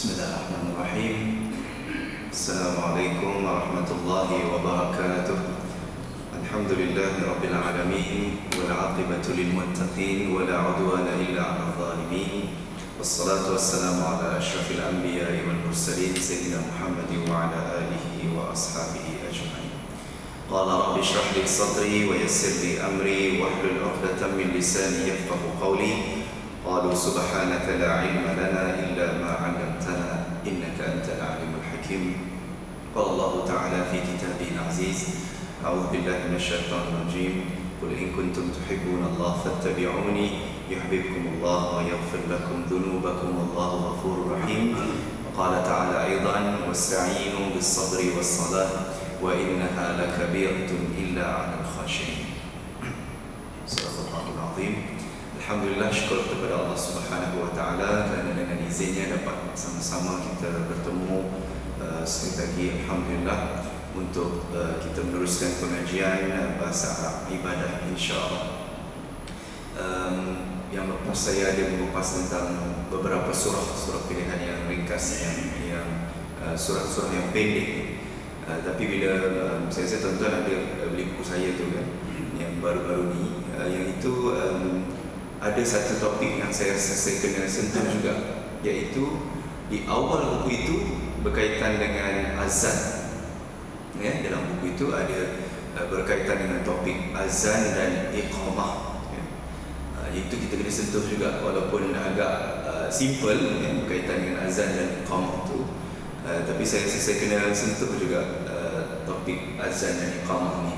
Bismillahirrahmanirrahim. Assalamualaikum warahmatullahi wabarakatuh. Alhamdulillahi rabbil alamin, wal 'aqibatu lil muttaqin, wa la 'udwana illa 'alal zalimin. Wassalatu wassalamu ala asyrafil anbiya'i wal mursalin sayyidina Muhammadin wa ala alihi wa ashabihi ajma'in. Qala rabbi shrah li sadri wa yassir li amri wahlul 'uqdatam min lisani yafqahu qawli. Qalu subhanaka la ilma lana illa ma 'allamtana innaka antal 'alimul hakim. Qala Allah ta'ala fi kitabihil 'aziz, a'udzu billahi minasyaitonir rajim. Qul in kuntum tuhibbuna Allah fattabi'uni yuhibbukumullah wa yaghfir lakum dhunubakum wallahu ghafurur rahim. Qala ta'ala aidan wasta'inu bis-sabri was-salah wa innaha lakabiratun illa 'alal khashi'in. Subhanallahul 'azim. Alhamdulillah, syukur kepada Allah Subhanahu wa taala kerana dengan izinnya dapat sama-sama kita bertemu sekali lagi, alhamdulillah, untuk kita meneruskan pengajian bahasa Arab ibadah insya-Allah. Yang lepas saya ada mengupas tentang beberapa surah pilihan yang ringkas, yang surah-surah yang pendek. Tapi bila saya tuan-tuan ada beli buku saya tu kan, yang baru-baru ni, yang itu ada satu topik yang saya kena sentuh juga, iaitu di awal buku itu berkaitan dengan azan. Ya, dalam buku itu ada berkaitan dengan topik azan dan iqamah. Ya. Itu kita kena sentuh juga, walaupun agak simple ya, berkaitan dengan azan dan iqamah itu. Tapi saya kena sentuh juga topik azan dan iqamah ni.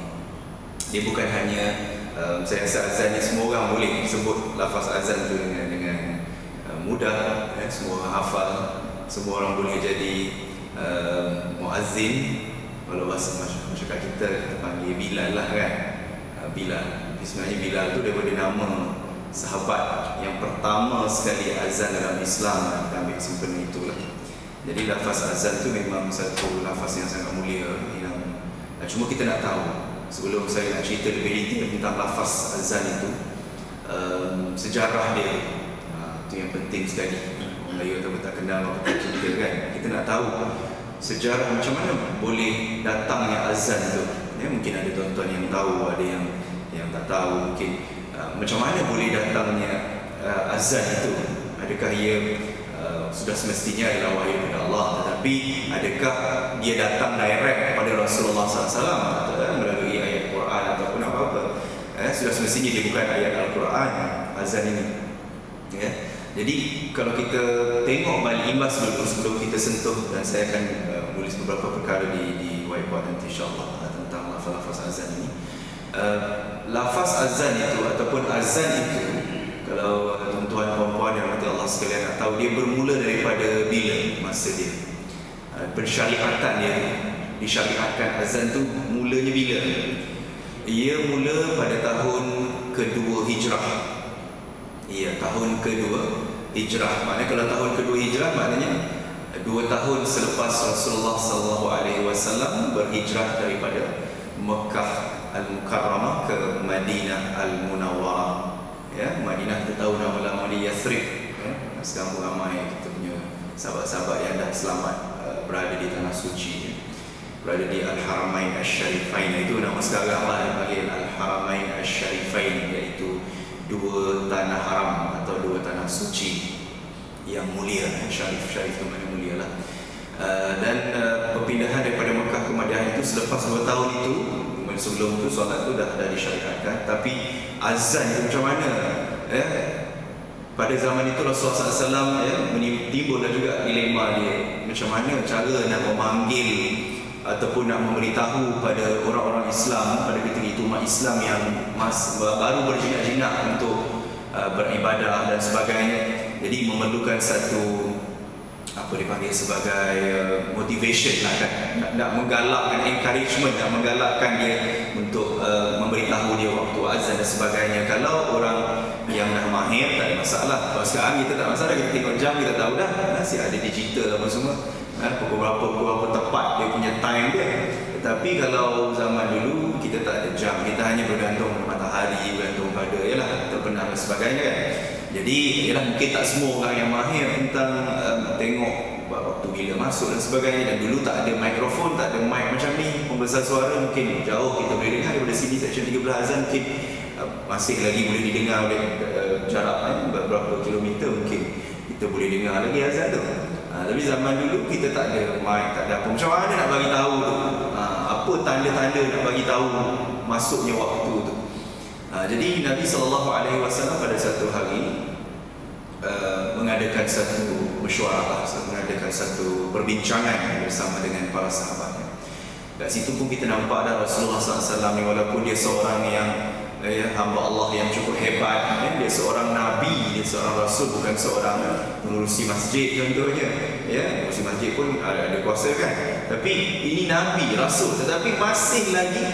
Dia bukan hanya saya rasa azan ni semua orang boleh sebut lafaz azan tu dengan mudah, ya, semua orang hafal, semua orang boleh jadi muazzin. Kalau bahasa masyarakat kita panggil Bilal lah kan, Bilal. Sebenarnya Bilal tu daripada nama sahabat yang pertama sekali azan dalam Islam, kita ambil sempena itulah. Jadi lafaz azan tu memang satu lafaz yang sangat mulia, yang cuma kita nak tahu. Sebelum saya nak cerita lebih detail tentang lafaz azan itu, sejarah dia, itu yang penting sekali. Orang Melayu tak kenal apa cerita kan. Kita nak tahu sejarah macam mana boleh datangnya azan itu. Ya, mungkin ada tuan-tuan yang tahu, ada yang tak tahu. Mungkin macam mana boleh datangnya azan itu. Adakah ia sudah semestinya adalah wahyu daripada Allah, tetapi adakah dia datang direct kepada Rasulullah SAW melalui ayat Quran ataupun apa-apa? Sudah semestinya dia bukan ayat Al-Quran, azan ini. Ya. Jadi kalau kita tengok balik imbas dulu sebelum kita sentuh, dan saya akan menulis beberapa perkara di whiteboard nanti insya-Allah tentang lafaz azan ini. Lafaz azan itu ataupun azan itu, kalau tuan-tuan puan-puan yang nanti Allah sekalian nak tahu, dia bermula daripada bila masa dia pensyariatan dia, disyariatkan azan tu mulanya bila? Ia mula pada tahun kedua Hijrah. Iya, tahun kedua Hijrah. Maknanya kalau tahun kedua Hijrah maknanya 2 tahun selepas Rasulullah SAW berhijrah daripada Mekah Al-Mukarramah ke Madinah Al-Munawwarah. Ya, Madinah kita tahu nama lama dia Yathrib. Ya, sekarang ramai kita punya sahabat-sahabat yang dah selamat berada di tanah suci, berada di Al-Haramain Asy-Syarifain. Itu nama sekarang lah, dipanggil Al-Haramain Asy-Syarifain, iaitu 2 tanah haram atau 2 tanah suci yang mulia. Syarif itu mana mulia lah. Dan perpindahan daripada Mekah ke Madinah itu selepas 2 tahun itu. Sebelum itu solat itu dah disyariatkan, tapi azan itu macam mana? Pada zaman itu Rasulullah SAW timbullah juga dilema dia, macam mana cara nak memanggil ataupun nak memberitahu pada orang-orang Islam pada ketika itu, umat Islam yang baru berjinak-jinak untuk beribadah dan sebagainya. Jadi memerlukan satu apa dipanggil sebagai motivation lah kan, nak menggalakkan, encouragement, nak menggalakkan dia untuk memberitahu dia waktu azan dan sebagainya. Kalau orang yang dah mahir tak ada masalah. Kalau sekarang kita tak masalah, kita tengok jam kita tahu dah, masih ada digital apa semua, pukul berapa tepat dia punya time dia. Tetapi kalau zaman dulu kita tak ada jam, kita hanya bergantung pada matahari, bergantung pada terbenam dan sebagainya kan. Jadi ialah mungkin tak semua orang yang mahir tentang tengok waktu bila masuk dan sebagainya. Dan dulu tak ada mikrofon, tak ada mic macam ni, pembesar suara mungkin jauh kita boleh dengar daripada sini section 13 azan mungkin masih lagi boleh didengar oleh jarak beberapa kilometer, mungkin kita boleh dengar lagi azan tu. Tapi zaman dulu kita tak ada mic, tak ada apa. Macam mana nak bagi tahu tu? Apa tanda-tanda nak bagi tahu masuknya waktu tu? Jadi Nabi SAW pada satu hari mengadakan satu mesyuarah, mengadakan satu perbincangan bersama dengan para sahabatnya. Kat situ pun kita nampak dah Rasulullah SAW ni, walaupun dia seorang yang hamba Allah yang cukup hebat, dia seorang Nabi, dia seorang Rasul, bukan seorang pengurusi masjid contohnya. Pengurusi masjid pun ada kuasa kan. Tapi ini Nabi, Rasul, tetapi masih lagi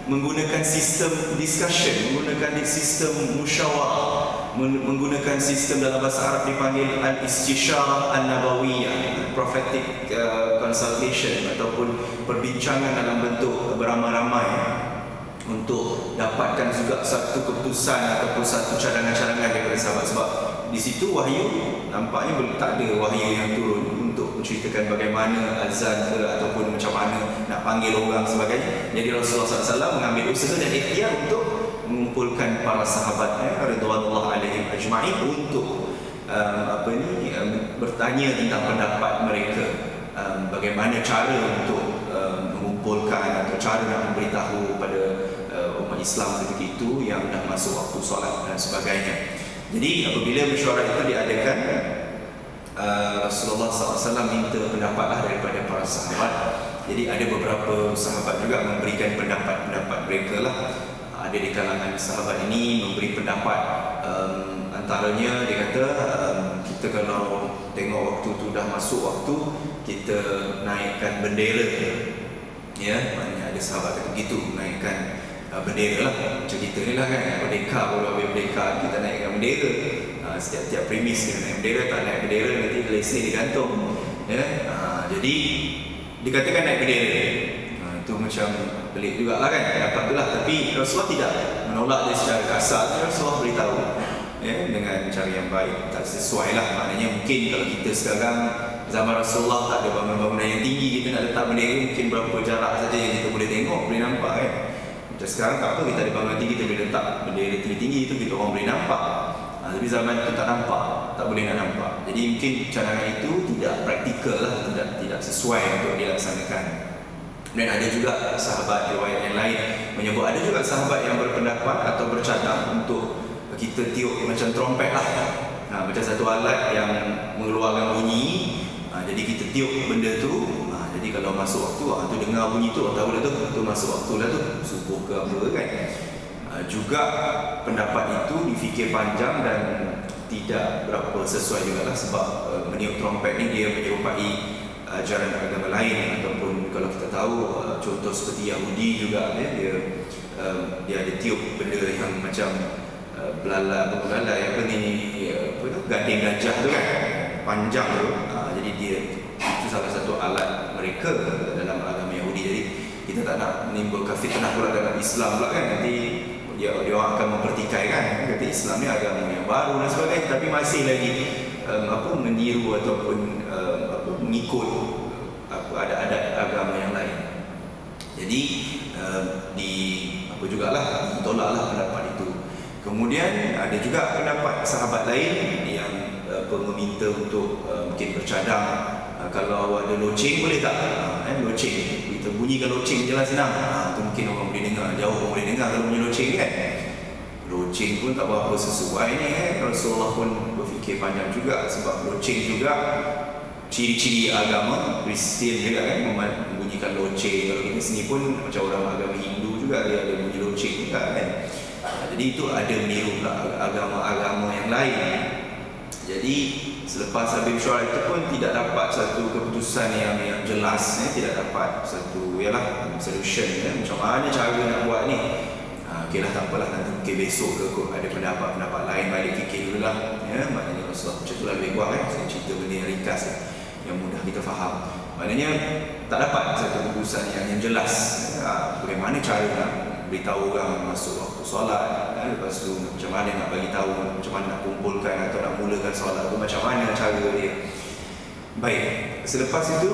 menggunakan sistem discussion, menggunakan sistem musyawarah, menggunakan sistem dalam bahasa Arab dipanggil al-istisyarah an-nabawiyah, prophetic consultation, ataupun perbincangan dalam bentuk beramai-ramai untuk dapatkan juga satu keputusan ataupun satu cadangan-cadangan daripada sahabat. Sebab di situ wahyu nampaknya tak ada wahyu yang turun untuk menceritakan bagaimana azan ke ataupun macam mana nak panggil orang sebagainya. Jadi Rasulullah SAW mengambil usaha dan ikhtiar untuk mengumpulkan para sahabatnya radhiyallahu alaihim ajma'in untuk bertanya tentang pendapat mereka, bagaimana cara untuk mengumpulkan atau cara nak memberitahu pada umat Islam ketika itu yang dah masuk waktu solat dan sebagainya. Jadi apabila mesyuarah itu diadakan, Rasulullah SAW minta pendapatlah daripada para sahabat. Jadi ada beberapa sahabat juga memberikan pendapat-pendapat mereka lah. Ada di kalangan sahabat ini memberi pendapat, antaranya dia kata kita kalau tengok waktu tu dah masuk waktu, kita naikkan bendera. Maknanya ada sahabat kata begitu, naikkan bendera lah. Macam kita ni lah kan, merdeka, baru habis merdeka kita naikkan bendera. Setiap premis kita naik bendera, tak naik bendera nanti lesen digantung. Jadi dikatakan naik bendera. Itu macam pelik jugalah kan, dapat tu lah. Tapi Rasulullah tidak menolak dia secara kasar. Rasulullah beritahu dengan cara yang baik, tak sesuai lah. Maknanya mungkin kalau kita sekarang zaman Rasulullah tak ada bangunan-bangunan yang tinggi, kita nak letak bendera mungkin berapa jarak saja yang kita boleh tengok, boleh nampak kan. Macam sekarang tak apa, kita ada bangunan tinggi, kita boleh letak bendera tinggi-tinggi itu, kita orang boleh nampak. Tapi zaman itu tak nampak, tak boleh nak nampak. Jadi mungkin cadangan itu tidak praktikal lah, tidak sesuai untuk dilaksanakan. Dan ada juga sahabat riwayat yang lain menyebut ada juga sahabat yang berpendapat atau bercadang untuk kita tiup macam trompet lah. Macam satu alat yang mengeluarkan bunyi. Jadi kita tiup benda tu. Jadi kalau masuk waktu, tu dengar bunyi tu, tahu dah tu masuk waktu dah tu, subuh ke apa kan. Juga pendapat itu difikir panjang dan tidak berapa sesuai jugalah, sebab meniup trompet ni dia menyerupai ajaran agama lain, ataupun kalau kita tahu contoh seperti Yahudi juga dia ada tiup benda yang macam belala gading gajah tu kan, panjang tu. Jadi dia itu salah satu alat mereka dalam agama Yahudi. Jadi kita tak nak menimbulkan fitnah pula dalam Islam pula kan, nanti dia orang akan mempertikaikan kata Islam ni agama yang baru dan sebagainya, tapi masih lagi meniru ataupun mengikut adat agama yang lain. Jadi jugalah tolaklah pendapat itu. Kemudian ada juga pendapat sahabat lain yang meminta untuk mungkin bercadang, kalau ada loceng boleh tak? Loceng, kita bunyikan loceng je lah, senang. Tu mungkin orang boleh dengar, jauh orang boleh dengar kalau bunyi loceng kan. Loceng pun tak berapa sesuai ni Rasulullah pun berfikir panjang juga, sebab loceng juga ciri-ciri agama Kristian juga kan, membunyikan loceng. Kalau kita sini pun macam orang agama Hindu juga, dia ada bunyi loceng juga kan. Jadi itu ada meniru agama-agama yang lain. Jadi selepas habis mesyuarah itu pun tidak dapat satu keputusan yang jelas, tidak dapat satu solution macam mana cara nak buat ni. Okeylah, tak apalah, nanti mungkin besok ke ada pendapat-pendapat lain, balik fikir dulu lah. Maknanya Rasulullah macam itulah lebih kurang saya cerita benda yang ringkas yang mudah kita faham. Maknanya tak dapat satu keputusan yang jelas. Bagaimana cara nak beritahu orang masuk waktu solat, lepas tu macam mana nak bagi tahu, macam mana nak kumpulkan atau nak mulakan solat tu, macam mana cara dia. Baik, selepas itu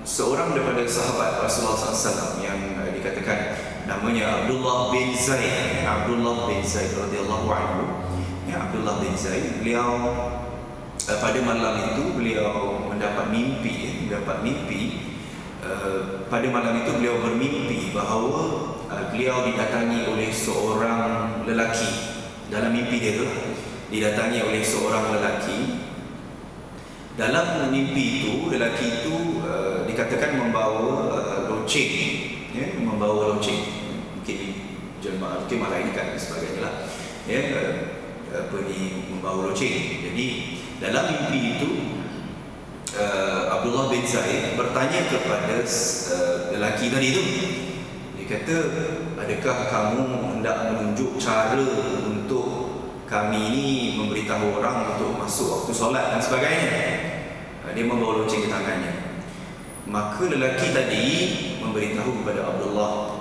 seorang daripada sahabat Rasulullah SAW yang dikatakan namanya Abdullah bin Zaid, Abdullah bin Zaid radhiyallahu anhu. Ya, Abdullah bin Zaid, beliau pada malam itu beliau mendapat mimpi, pada malam itu beliau bermimpi bahawa beliau didatangi oleh seorang lelaki. Dalam mimpi dia tu didatangi oleh seorang lelaki. Dalam mimpi itu lelaki itu dikatakan membawa loceng, ya, membawa loceng, mungkin jelma malaikat dan sebagainya lah, ya, membawa loceng. Jadi dalam mimpi itu Abdullah bin Zaid bertanya kepada lelaki tadi itu. Dia kata, adakah kamu hendak menunjuk cara untuk kami ini memberitahu orang untuk masuk waktu solat dan sebagainya? Dia membawa loceng di tangannya. Maka lelaki tadi memberitahu kepada Abdullah,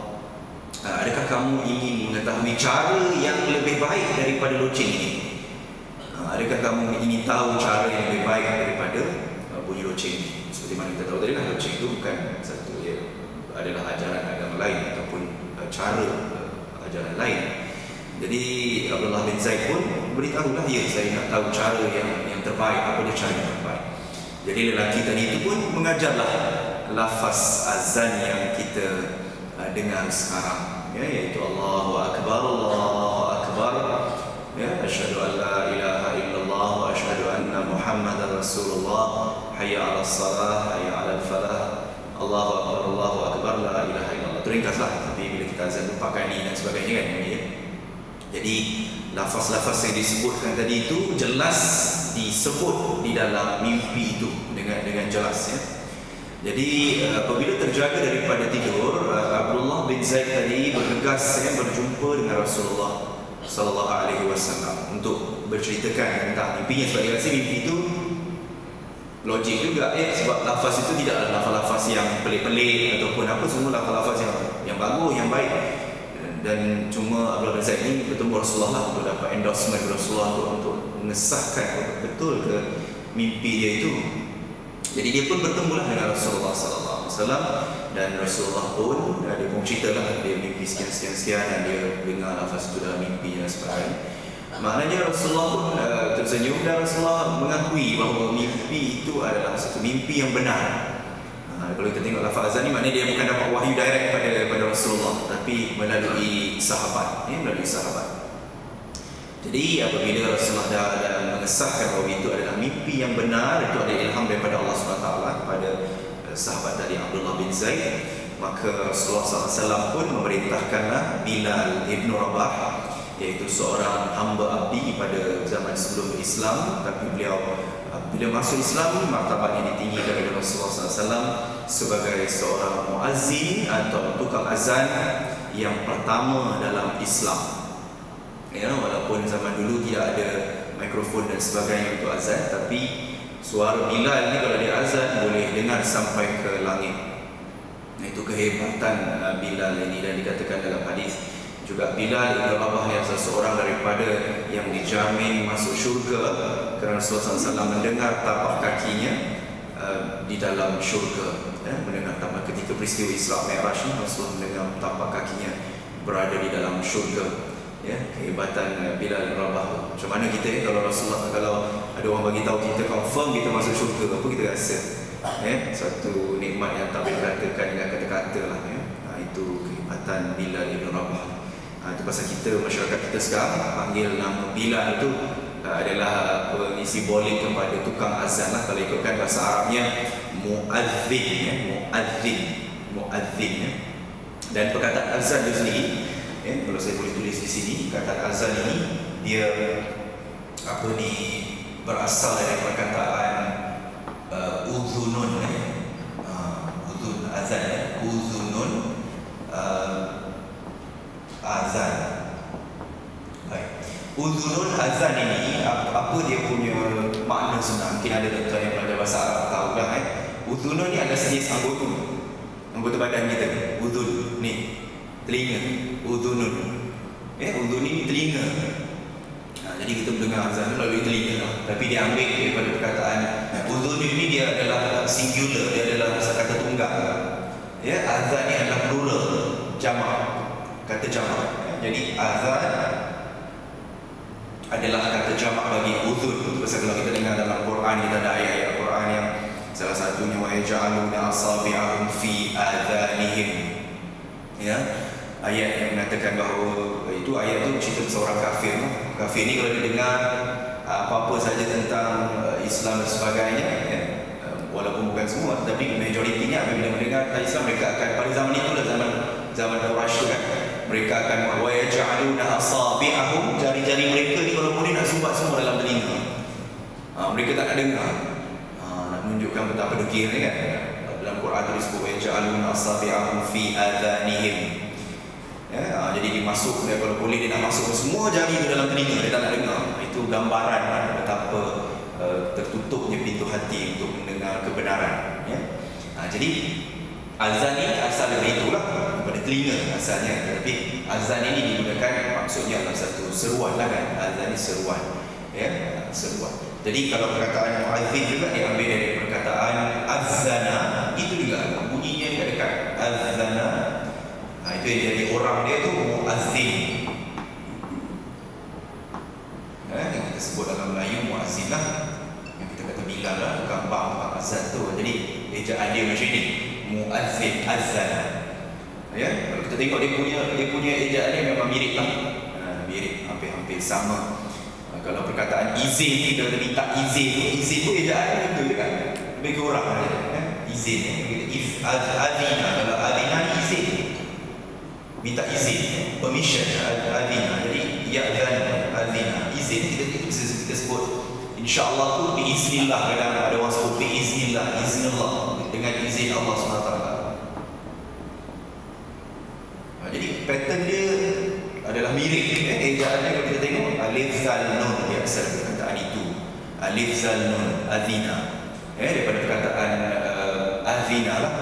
adakah kamu ingin mengetahui cara yang lebih baik daripada loceng ini? Adakah kamu ingin tahu cara yang lebih baik daripada bunyi loceng ini? Seperti mana kita tahu tadi lah, loceng itu bukan satu, ya, adalah ajaran agama lain ataupun cara ajaran lain. Jadi Abdullah bin Zaid pun beritahulah, ya, saya nak tahu cara yang terbaik, apa dia cara yang terbaik. Jadi lelaki tadi itu pun mengajarlah lafaz azan yang kita dengar sekarang, ya, iaitu Allahu Akbar, Allahu Akbar, ya, asyhadu an la ilaha illallah wa asyhadu anna Muhammadar Rasulullah, hayya 'alas salah, hayya 'alal falah, Allahu Akbar, Allahu Akbar, la ilaha illallah. Itu ringkaslah, tapi bila kita azan lupa kali dan sebagainya kan, ya. Jadi lafaz-lafaz yang disebutkan tadi itu jelas disebut di dalam mimpi itu dengan jelas, ya. Jadi apabila terjaga daripada tidur, Abdullah bin Zaid tadi bergegas, ya, berjumpa dengan Rasulullah sallallahu alaihi wasallam untuk berceritakan tentang mimpinya. Sebab dia rasa mimpi itu logik juga, sebab lafaz itu tidak ada lafaz-lafaz yang pelik-pelik ataupun apa, semua lafaz-lafaz yang bagus, yang baik. Dan cuma Abdullah bin Zaid ini bertemu Rasulullah lah untuk dapat endorsement Rasulullah untuk mengesahkan betul ke mimpi dia itu. Jadi dia pun bertemulah dengan Rasulullah sallallahu alaihi wasallam, dan Rasulullah pun dia pun ceritalah dia mimpi sekian-sekian dan dia dengar lafaz itu dalam mimpi dan sebagainya. Maknanya Rasulullah pun tersenyum dan Rasulullah mengakui bahawa mimpi itu adalah satu mimpi yang benar. Kalau kita tengok lafaz azan ni, maknanya dia bukan dapat wahyu direct pada Rasulullah, tapi melalui sahabat, ya, melalui sahabat. Jadi apabila Rasulullah dah mengesahkan bahawa itu adalah mimpi yang benar, itu adalah ilham daripada Allah SWT kepada sahabat tadi Abdullah bin Zaid, maka Rasulullah SAW pun memerintahkanlah Bilal ibn Rabah, iaitu seorang hamba abdi pada zaman sebelum Islam, tapi beliau bila masuk Islam, martabatnya ditinggikan oleh Rasulullah SAW sebagai seorang muazzin atau tukang azan yang pertama dalam Islam. Ya, walaupun zaman dulu tidak ada mikrofon dan sebagainya untuk azan, tapi suara Bilal ni kalau dia azan boleh dengar sampai ke langit. Itu kehebatan Bilal ini, dan dikatakan dalam hadis juga Bilal ibn Rabah yang seseorang daripada yang dijamin masuk syurga, kerana Rasulullah SAW mendengar tapak kakinya di dalam syurga, ya, mendengar tapak ketika peristiwa Isra Mi'raj, Rasulullah mendengar tapak kakinya berada di dalam syurga. Ya, kehebatan Bilal ibn Rabah. Macam mana kita, kalau Rasulullah, kalau ada orang bagi tahu kita confirm kita masuk syurga, apa kita rasa? Ya, satu nikmat yang tak boleh dikatakan dengan kata-kata lah, ya. Itu kehebatan Bilal ibn Rabah. Itu pasal kita, masyarakat kita sekarang panggil nama Bilal itu adalah pengisi simbolik kepada tukang azan lah. Kalau ikutkan bahasa Arabnya muadzin, ya, muadzin, ya. Dan perkataan azan itu sendiri, ya, kalau saya boleh tulis di sini, perkataan azan ini dia berasal dari perkataan uzunun, ya. Uzun azan, ya. Uzunun azan. Baik. Uzunun azan ini apa dia punya makna sebenarnya? Mungkin ada tuan yang belajar bahasa Arab tahu dah, eh. Uzunun ni adalah sejenis anggota badan kita. Uzun ni telinga, uzunun. Uzun ni telinga. Jadi kita mendengar azan melalui telinga, tapi dia ambil daripada perkataan udhun ini, dia adalah singular, dia adalah kata tunggal. Ya, azan ni adalah plural, jamak, kata jamak. Jadi azan adalah kata jamak bagi udhun. Sebab kalau kita dengar dalam Quran, kita ada ayat-ayat Quran yang salah satunya wa yaj'aluna asabi'ahum fi adhanihim. Ya, ayat yang mengatakan bahawa itu ayat itu cerita seorang kafir. Kafir ni kalau dia dengar apa-apa saja tentang Islam dan sebagainya, ya, walaupun bukan semua, tapi majoritinya apabila mendengar tentang Islam, mereka akan, pada zaman itu lah, zaman Quraisy tu kan, mereka akan wa yaj'aluna asabi'ahum, jari-jari mereka ni kalau boleh nak sumbat semua dalam telinga. Mereka tak nak dengar. Nak menunjukkan betapa degil ni kan. Dalam Quran tu disebut wa yaj'aluna asabi'ahum fi adhanihim. Ya, jadi dia masuk, kalau boleh dia nak masuk semua jari itu dalam telinga, dia tak nak dengar. Itu gambaran betapa tertutupnya pintu hati untuk mendengar kebenaran. Ya. Jadi azan ini asal dari itulah, daripada telinga asalnya. Tapi azan ini digunakan maksudnya adalah satu seruan lah kan. Azan ini seruan. Ya, seruan. Jadi kalau perkataan muazzin juga diambil dari perkataan azana, itu juga bunyinya dia dekat azana. Itu yang jadi orang dia tu muazzin. Yang kita sebut dalam Melayu muazzin lah, yang kita kata Bilal lah, tukang bang, tukang azan tu. Jadi ejaan dia macam ni, muazzin, azana. Ya, kalau kita tengok dia punya ejaan dia memang mirip lah, mirip, hampir sama. Kalau perkataan izin, kita kata minta izin tu ejaan dia betul kan, lebih kurang aja. Izin, azina, kalau azina izin, minta izin, permission, azina. Jadi ya'zan, azina, izin, kita bisa kita sebut insya-Allah tu biiznillah. Kadang ada orang sebut biiznillah, iznillah, dengan izin Allah SWT. Jadi pattern dia adalah mirip. Ejaannya kalau kita tengok alif zal nun, dia asal perkataan itu alif zal nun, azina, daripada perkataan azina lah.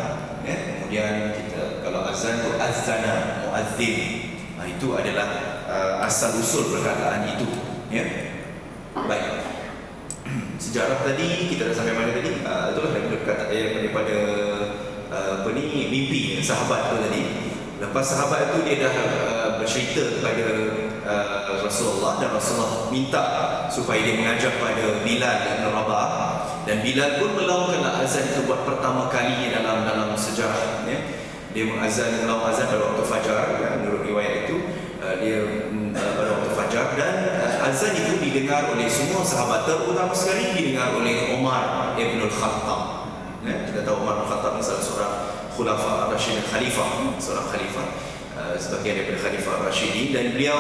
Kemudian kita kalau azan tu azana, muazzin. Itu adalah asal usul perkataan itu. Ya. Baik. Sejarah tadi kita dah sampai mana tadi? Itulah daripada perkataan daripada mimpi sahabat tu tadi. Lepas sahabat itu dia dah bercerita kepada Rasulullah, dan Rasulullah minta supaya dia mengajar pada Bilal bin Rabah, dan Bilal pun melaungkanlah azan itu buat pertama kalinya dalam sejarah. Ya. Dia mengazan pada waktu fajar, ya, menurut riwayat itu dia pada waktu fajar, dan azan itu didengar oleh semua sahabat, terutama sekali didengar oleh Umar ibn al-Khattab. Ya, kita tahu Umar ibn al-Khattab salah seorang khulafa Rashidin, khalifah, seorang khalifah, sebagian daripada khalifah Rashidin, dan beliau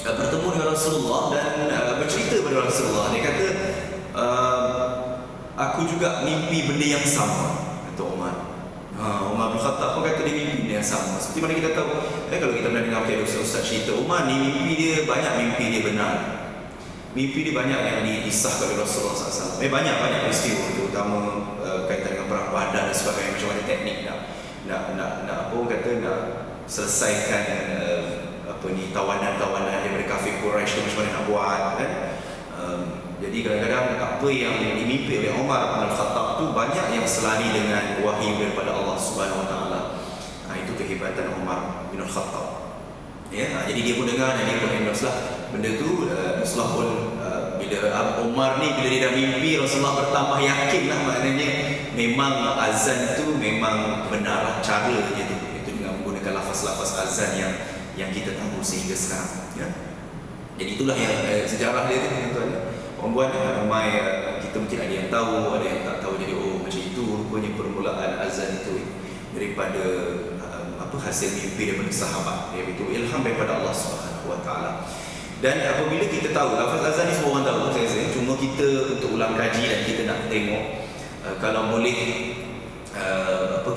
bertemu dengan Rasulullah dan bercerita kepada Rasulullah. Dia kata, aku juga mimpi benda yang sama, kata Umar. Umar bin Khattab pun kata dia mimpi benda yang sama. Seperti mana kita tahu, kalau kita pernah dengar ustaz cerita, Umar ni mimpi dia banyak, mimpi dia benar. Mimpi dia banyak yang disahkan oleh Rasulullah SAW. Banyak peristiwa, terutama berkaitan dengan perang Badar dan sebagainya. Macam mana teknik nak selesaikan tawanan-tawanan daripada kafir Quraisy tu, macam mana nak buat kan? Jadi kadang-kadang apa yang dimimpi oleh Umar bin Khattab tu banyak yang selari dengan wahyu daripada Allah Subhanahu Wa Taala. Itu kehebatan Umar bin Khattab. Ya, jadi dia pun dengar dan dia pun endorse lah benda tu. Rasulullah pun bila Umar ni, bila dia dah mimpi, Rasulullah bertambah yakin lah, maknanya memang azan tu memang benar lah cara dia tu. Itu dengan menggunakan lafaz-lafaz azan yang kita tahu sehingga sekarang. Ya. Jadi itulah yang sejarah dia tu, tuan-tuan. Orang-orang ramai, kita mungkin ada yang tahu, ada yang tak tahu. Jadi macam itu rupanya permulaan azan itu daripada hasil mimpi daripada sahabat. Iaitu ilham daripada Allah Subhanahu Wa Taala. Dan apabila kita tahu lafaz azan ni, semua orang tahu, saya cuma kita untuk ulang kaji dan kita nak tengok kalau boleh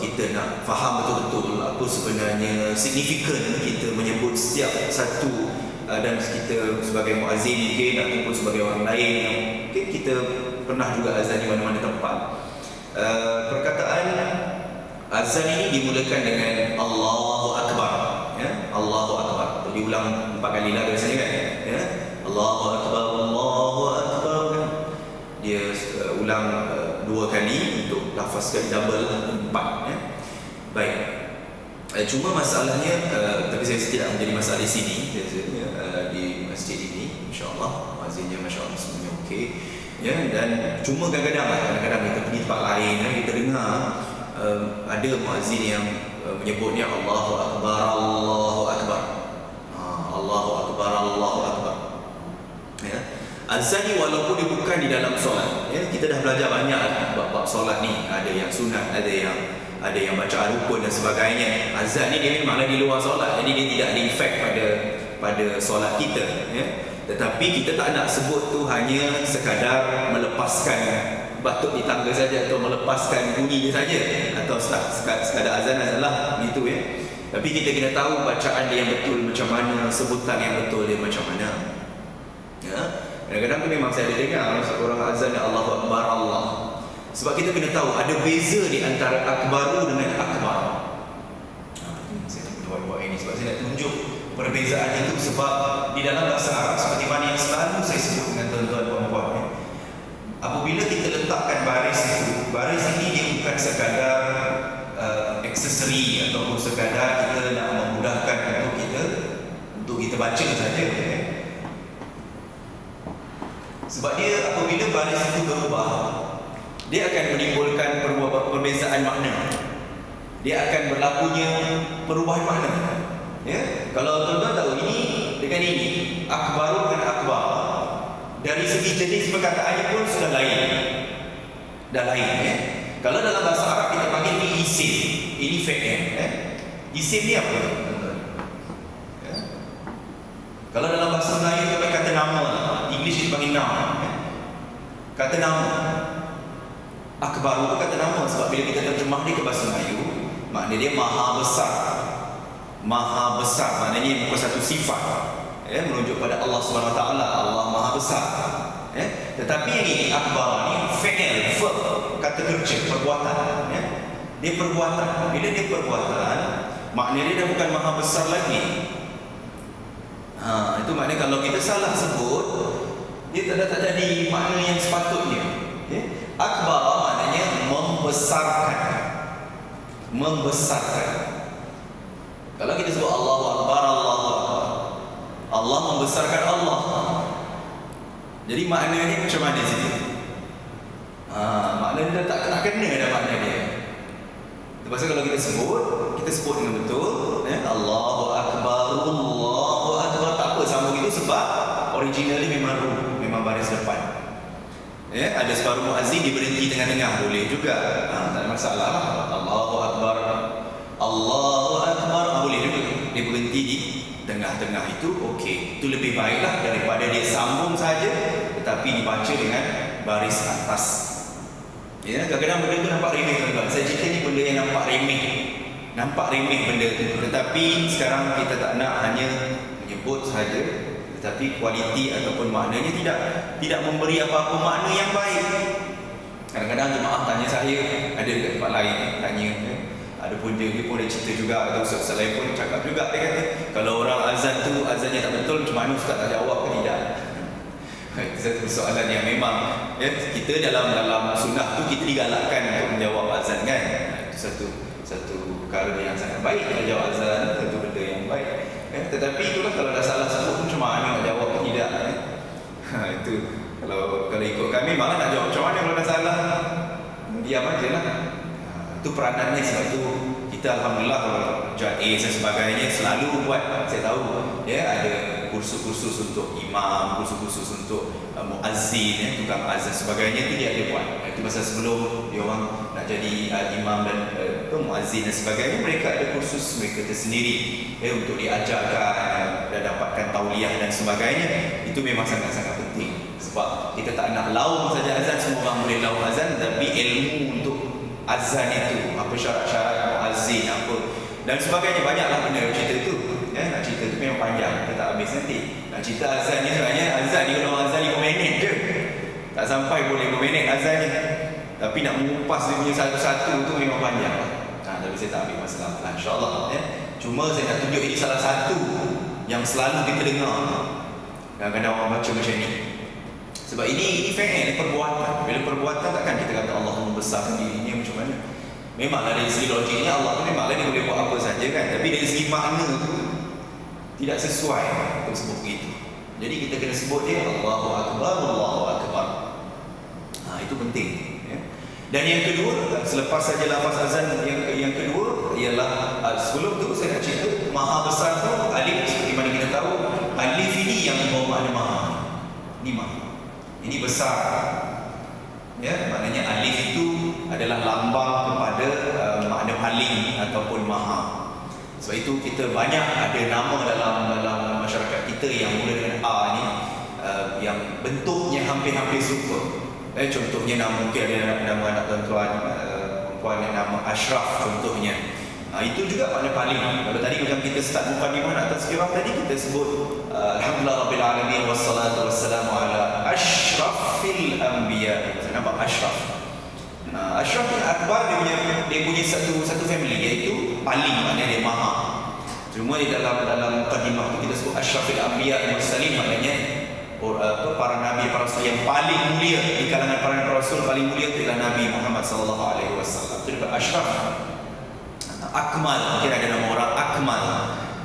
kita nak faham betul-betul apa sebenarnya signifikan kita menyebut setiap satu, dan kita sebagai muazzin mungkin ataupun sebagai orang lain yang mungkin kita pernah juga azan di mana-mana tempat. Perkataan azan ini dimulakan dengan Allahu Akbar, ya, Allahu Akbar. Diulang 4 kali lah biasanya kan, ya. Allahu Akbar, Allahu Akbar kan. Dia ulang 2 kali untuk lafazkan double 4 ya. Baik. Cuma masalahnya tapi saya tidak menjadi masalah di sini biasanya di masjid ini insya-Allah muazzinnya masya-Allah semuanya okey ya. Dan cuma kadang-kadang kita pergi tempat lain ya, kita dengar ada muazzin yang menyebutnya Allahu Akbar, Allahu Akbar. Allahu Akbar, Allahu Akbar. Ya. Azan ni walaupun dia bukan di dalam solat, ya, kita dah belajar banyak bab solat ni, ada yang sunat, ada yang bacaan rukun dan sebagainya. Azan ni dia memanglah di luar solat, jadi dia tidak ada efek pada solat kita, ya. Tetapi kita tak nak sebut tu hanya sekadar melepaskan batuk di tangga saja atau melepaskan bunyi dia saja atau sekadar azan lah gitu ya. Tapi kita kena tahu bacaan dia yang betul macam mana, sebutan yang betul dia macam mana. Ya. Kadang-kadang tu memang saya ada dengar seorang azan Allahu Akbar Allah. Sebab kita kena tahu ada beza di antara akbaru dengan akbar. Saya tak boleh buat ini sebab saya nak tunjuk perbezaan itu sebab di dalam bahasa Arab seperti mana yang selalu saya sebut dengan tuan-tuan dan puan-puan ya. Apabila kita letakkan baris itu, baris ini dia bukan sekadar aksesori ataupun sekadar kita nak memudahkan untuk kita baca saja ya. Sebab dia apabila baris itu berubah, dia akan menimbulkan perbezaan makna. Dia akan berlakunya perubahan makna. Ya, kalau tuan-tuan tahu ini dengan ini, akbaru dengan akbar, dari segi jenis perkataannya pun sudah lain. Dah lain ya. Kalau dalam bahasa Arab kita panggil ini isim, ini fi'il ya. Isim ni apa? Ya. Kalau dalam bahasa Melayu kita kata nama, English dipanggil noun ya. Kata nama akbar itu kata nama sebab bila kita terjemah dia ke bahasa Melayu makna dia maha besar. Maha besar maknanya bukan satu sifat ya, menunjuk pada Allah SWT. Allah maha besar ya. Tetapi yang ini akbar ni fi'il, verb, kata kerja, perbuatan ya. Dia perbuatan. Bila dia perbuatan maknanya dia dah bukan maha besar lagi. Itu maknanya kalau kita salah sebut dia tak jadi makna yang sepatutnya ya. Akbar maknanya membesarkan. Membesarkan. Kalau kita sebut Allahu Akbar, Allahu Akbar, Allah membesarkan Allah. Jadi maknanya macam mana situ? Makna dia tak kena dah makna dia. Lepas kalau kita sebut dengan betul ya, Allahu Akbar, Allahu Akbar, tak apa sama gitu sebab originally memang baris depan. Ya, ada separuh muazzin dia berhenti tengah-tengah boleh juga. Tak ada masalah lah. Allahu Akbar, Allahu Akbar boleh juga. Dia berhenti di tengah-tengah itu okey. Itu lebih baiklah daripada dia sambung saja tetapi dibaca dengan baris atas. Ya, kadang-kadang benda tu nampak remeh tuan-tuan. Saya cerita ni benda yang nampak remeh. Nampak remeh benda tu. Tetapi sekarang kita tak nak hanya menyebut saja tetapi kualiti ataupun maknanya tidak memberi apa-apa makna yang baik. Kadang-kadang jemaah tanya saya, ada dekat tempat lain tanya ya. Ada pun dia pun ada cerita juga atau ustaz lain pun cakap juga dia kata kalau orang azan tu azannya tak betul macam mana ustaz tak jawab ke tidak. Itu satu soalan yang memang ya, kita dalam sunnah tu kita digalakkan untuk menjawab azan kan. Itu satu perkara yang sangat baik kita jawab azan, tentu benda yang baik. Ya, tetapi itulah kalau dah salah sebut macam mana nak jawab ke tidak ya. Itu kalau ikut kami malah nak jawab macam mana kalau dah salah diam aja lah. Itu peranannya sebab itu kita alhamdulillah jaiz dan sebagainya selalu buat. Saya tahu ya ada kursus-kursus untuk imam, kursus-kursus untuk muazzin ya, tukang azan sebagainya itu dia ada buat. Itu masa sebelum dia orang nak jadi imam dan muazzin dan sebagainya mereka ada kursus mereka tersendiri ya, untuk diajarkan dan dapatkan tauliah dan sebagainya. Itu memang sangat-sangat penting sebab kita tak nak laum saja azan, semua orang boleh laum azan tapi ilmu untuk azan itu apa syarat-syarat muazzin apa dan sebagainya banyaklah benda cerita itu ya. Nak cerita itu memang panjang kita tak habis nanti. Nak cerita azan ni sebenarnya azan ni kalau azan 5 minit je tak sampai boleh 5 minit azan ni tapi nak mengupas dia punya satu-satu tu memang panjang lah. Tapi saya tak ambil masalah insyaAllah ya. Cuma saya nak tunjuk ini salah satu yang selalu kita dengar Kadang-kadang orang baca macam ni. Sebab ini fi'il, perbuatan. Bila perbuatan takkan kita kata Allah membesarkan dirinya macam mana. Memanglah dari segi logiknya Allah tu memanglah dia boleh buat apa saja kan. Tapi dari segi makna tu tidak sesuai untuk sebut begitu. Jadi kita kena sebut dia Allahu Akbar, Allahu Akbar. Itu penting ya. Dan yang kedua, selepas saja lafaz azan yang kedua ialah sebelum tu saya nak cerita maha besar tu alif, seperti mana kita tahu alif ini yang membawa makna maha. Ini maha. Ini besar. Ya, maknanya alif itu adalah lambang kepada makna paling ataupun maha. Sebab itu kita banyak ada nama dalam masyarakat kita yang mula dengan A ni, yang bentuknya hampir-hampir serupa. Contohnya mungkin ada nama anak tuan-tuan perempuan yang nama Ashraf contohnya. Itu juga makna paling. Kalau tadi macam kita start mukadimah nak tazkirah tadi, kita sebut alhamdulillah rabbil alamin wassalatu wassalamu ala ashrafil anbiya. Nampak Ashraf. Ashraf bin Akbar dia punya satu family, iaitu paling, maknanya dia maha. Cuma di dalam mukadimah kita sebut ashrafil anbiya mursalin, maknanya para nabi, para rasul yang paling mulia di kalangan para rasul, paling mulia itu adalah Nabi Muhammad sallallahu alaihi wasallam. Itu adalah ashraf. Akmal, mungkin ada nama orang Akmal.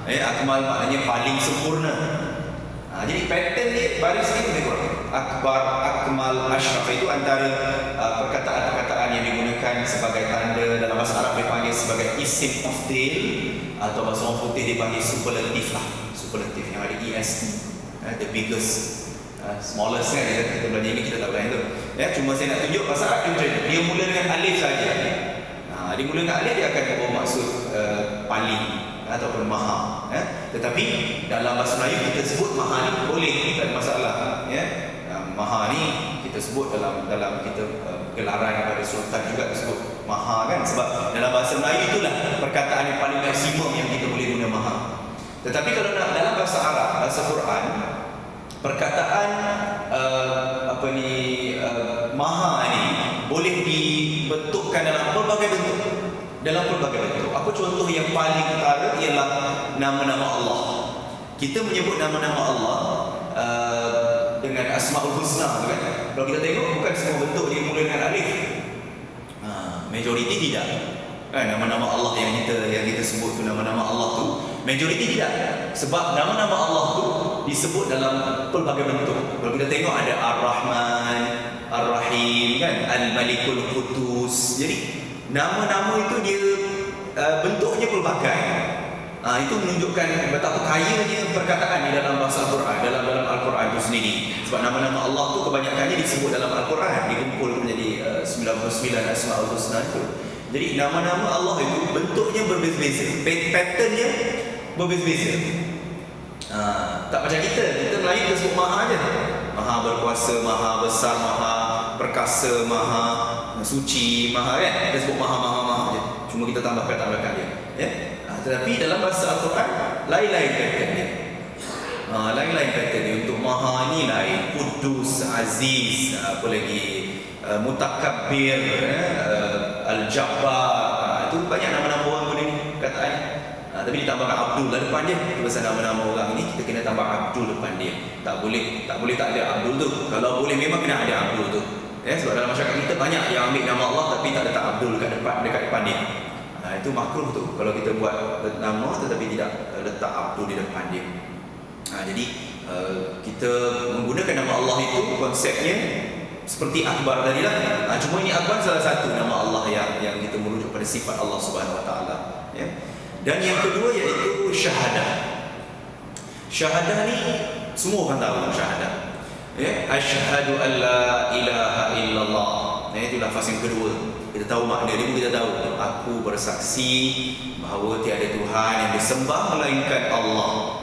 Akmal maknanya paling sempurna. Jadi pattern dia baris ni lebih kurang. Akbar, Akmal, Ashraf itu antara perkataan-perkataan yang digunakan sebagai tanda dalam bahasa Arab dipanggil sebagai isim tafdil, atau bahasa orang putih dipanggil superlatif lah. Superlatif yang ada EST. The biggest, smallest kan, kita belajar ini kita tak belajar itu. Cuma saya nak tunjuk bahasa Arab dia mula dengan alif saja. Dia mula dengan alif, dia akan membawa maksud paling ataupun maha. Tetapi dalam bahasa Melayu kita sebut maha ni boleh, tak ada masalah. Maha ni kita sebut dalam kita gelaran pada sultan juga disebut maha kan, sebab dalam bahasa Melayu itulah perkataan yang paling maksimum yang kita boleh guna maha. Tetapi kalau dalam bahasa Arab, bahasa Quran, perkataan maha ni boleh dibentukkan dalam pelbagai bentuk. Apa contoh yang paling utara ialah nama-nama Allah. Kita menyebut nama-nama Allah dengan Asmaul Husna kan. Kalau kita tengok, bukan semua bentuk dia mula dengan alif. Majoriti tidak. Nama-nama Allah yang kita sebut tu, nama-nama Allah tu majoriti tidak. Sebab nama-nama Allah tu disebut dalam pelbagai bentuk. Kalau kita tengok ada Ar-Rahman, Ar-Rahim kan, Al-Malikul Quddus. Jadi nama-nama itu dia bentuknya pelbagai. Itu menunjukkan betapa kayanya perkataan di dalam bahasa Al-Quran, dalam Al-Quran itu sendiri. Sebab nama-nama Allah tu kebanyakannya disebut dalam Al-Quran, dikumpul menjadi 99 Asmaul Husna itu. Jadi nama-nama Allah itu bentuknya berbeza-beza, patternnya berbeza-beza. Tak macam kita Melayu kita sebut maha aja. Maha berkuasa, maha besar, maha perkasa, maha suci, maha kan. Kita sebut maha je. Cuma kita tambahkan dia. Tetapi dalam bahasa Al-Quran lain-lain pattern dia. Lain-lain pattern dia. Untuk maha ni lain, Kudus, Aziz, apa lagi, Mutakabbir, Al-Jabbar. Itu banyak nama-nama orang guna ni perkataan. Tapi ditambahkan Abdul lah depan dia. Sebab nama-nama orang ni kita kena tambah Abdul depan dia. Tak boleh tak ada Abdul tu. Kalau boleh memang kena ada Abdul tu. Sebab dalam masyarakat kita banyak yang ambil nama Allah tapi tak letak Abdul dekat depan dia. Itu makruh tu kalau kita buat nama tetapi tidak letak Abdul di depan dia. Jadi kita menggunakan nama Allah itu konsepnya seperti Akbar tadi lah. Cuma ini Akbar salah satu nama Allah yang kita merujuk pada sifat Allah Subhanahu Wa Taala. Dan yang kedua iaitu syahadah. Syahadah ni semua orang tahu syahadah. Asyhadu an la ilaha illallah. Itu lafaz yang kedua. Kita tahu makna dia pun kita tahu. Aku bersaksi bahawa tiada Tuhan yang disembah melainkan Allah.